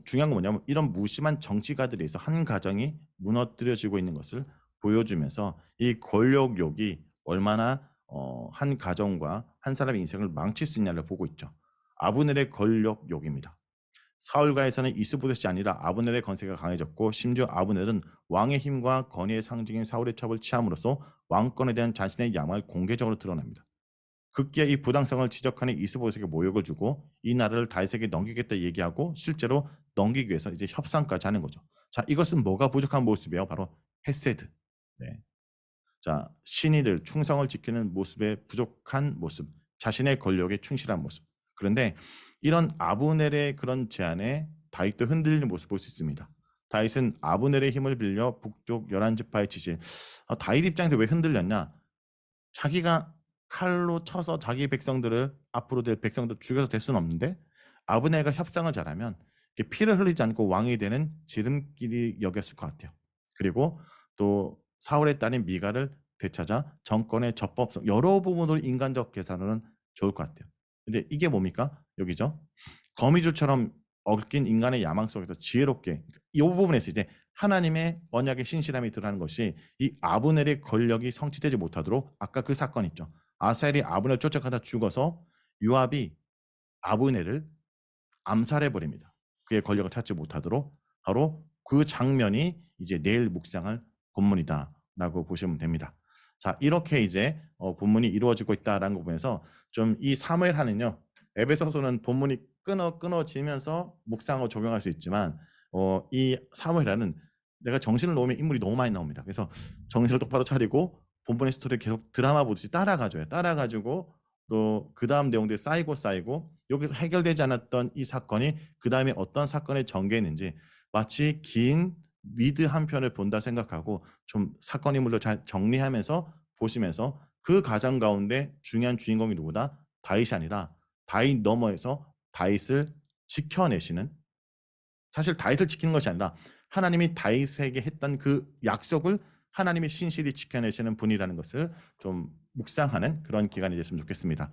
중요한 건 뭐냐면 이런 무심한 정치가들에서 한 가정이 무너뜨려지고 있는 것을 보여주면서 이 권력욕이 얼마나 한 가정과 한 사람의 인생을 망칠 수 있냐를 보고 있죠. 아브넬의 권력욕입니다. 사울가에서는 이스보셋이 아니라 아브넬의 건세가 강해졌고 심지어 아브넬은 왕의 힘과 권위의 상징인 사울의 첩을 취함으로써 왕권에 대한 자신의 야망을 공개적으로 드러냅니다. 급기야 이 부당성을 지적하는 이스보셋에게 모욕을 주고 이 나라를 다윗에게 넘기겠다 얘기하고 실제로 넘기기 위해서 이제 협상까지 하는 거죠. 자, 이것은 뭐가 부족한 모습이에요? 바로 헤세드. 네. 자, 신의를 충성을 지키는 모습의 부족한 모습, 자신의 권력에 충실한 모습. 그런데 이런 아브넬의 그런 제안에 다윗도 흔들리는 모습을 볼 수 있습니다. 다윗은 아브넬의 힘을 빌려 북쪽 11지파의 지시. 다윗 입장에서 왜 흔들렸냐? 자기가 칼로 쳐서 자기 백성들을 앞으로 될 백성들 죽여서 될 수는 없는데 아브넬과 협상을 잘하면 피를 흘리지 않고 왕이 되는 지름길이 여겼을 것 같아요. 그리고 또 사울의 딸인 미가를 되찾아 정권의 적법성 여러 부분으로 인간적 계산으로는 좋을 것 같아요. 근데 이게 뭡니까? 여기죠. 거미줄처럼 얽힌 인간의 야망 속에서 지혜롭게 이 부분에서 이제 하나님의 언약의 신실함이 드러나는 것이 이 아브넬의 권력이 성취되지 못하도록 아까 그 사건 있죠. 아사엘이 아브넬을 쫓아가다 죽어서 요압이 아브넬을 암살해 버립니다. 그의 권력을 찾지 못하도록 바로 그 장면이 이제 내일 묵상할 본문이다라고 보시면 됩니다. 자, 이렇게 이제 본문이 이루어지고 있다라는 거 보면서 좀 이 사무엘하는요. 에베소서는 본문이 끊어지면서 묵상하고 적용할 수 있지만 이 사무엘하는 내가 정신을 놓으면 인물이 너무 많이 나옵니다. 그래서 정신을 똑바로 차리고 본문의 스토리를 계속 드라마 보듯이 따라가줘요. 따라가지고 또 그 다음 내용들이 쌓이고 여기서 해결되지 않았던 이 사건이 그 다음에 어떤 사건에 전개했는지 마치 긴 미드 한 편을 본다 생각하고 좀 사건 인물을 잘 정리하면서 보시면서 그 과정 가운데 중요한 주인공이 누구다? 다윗이 아니라 다윗 너머에서 다윗을 지켜내시는, 사실 다윗을 지키는 것이 아니라 하나님이 다윗에게 했던 그 약속을 하나님이 신실히 지켜내시는 분이라는 것을 좀 묵상하는 그런 기간이 됐으면 좋겠습니다.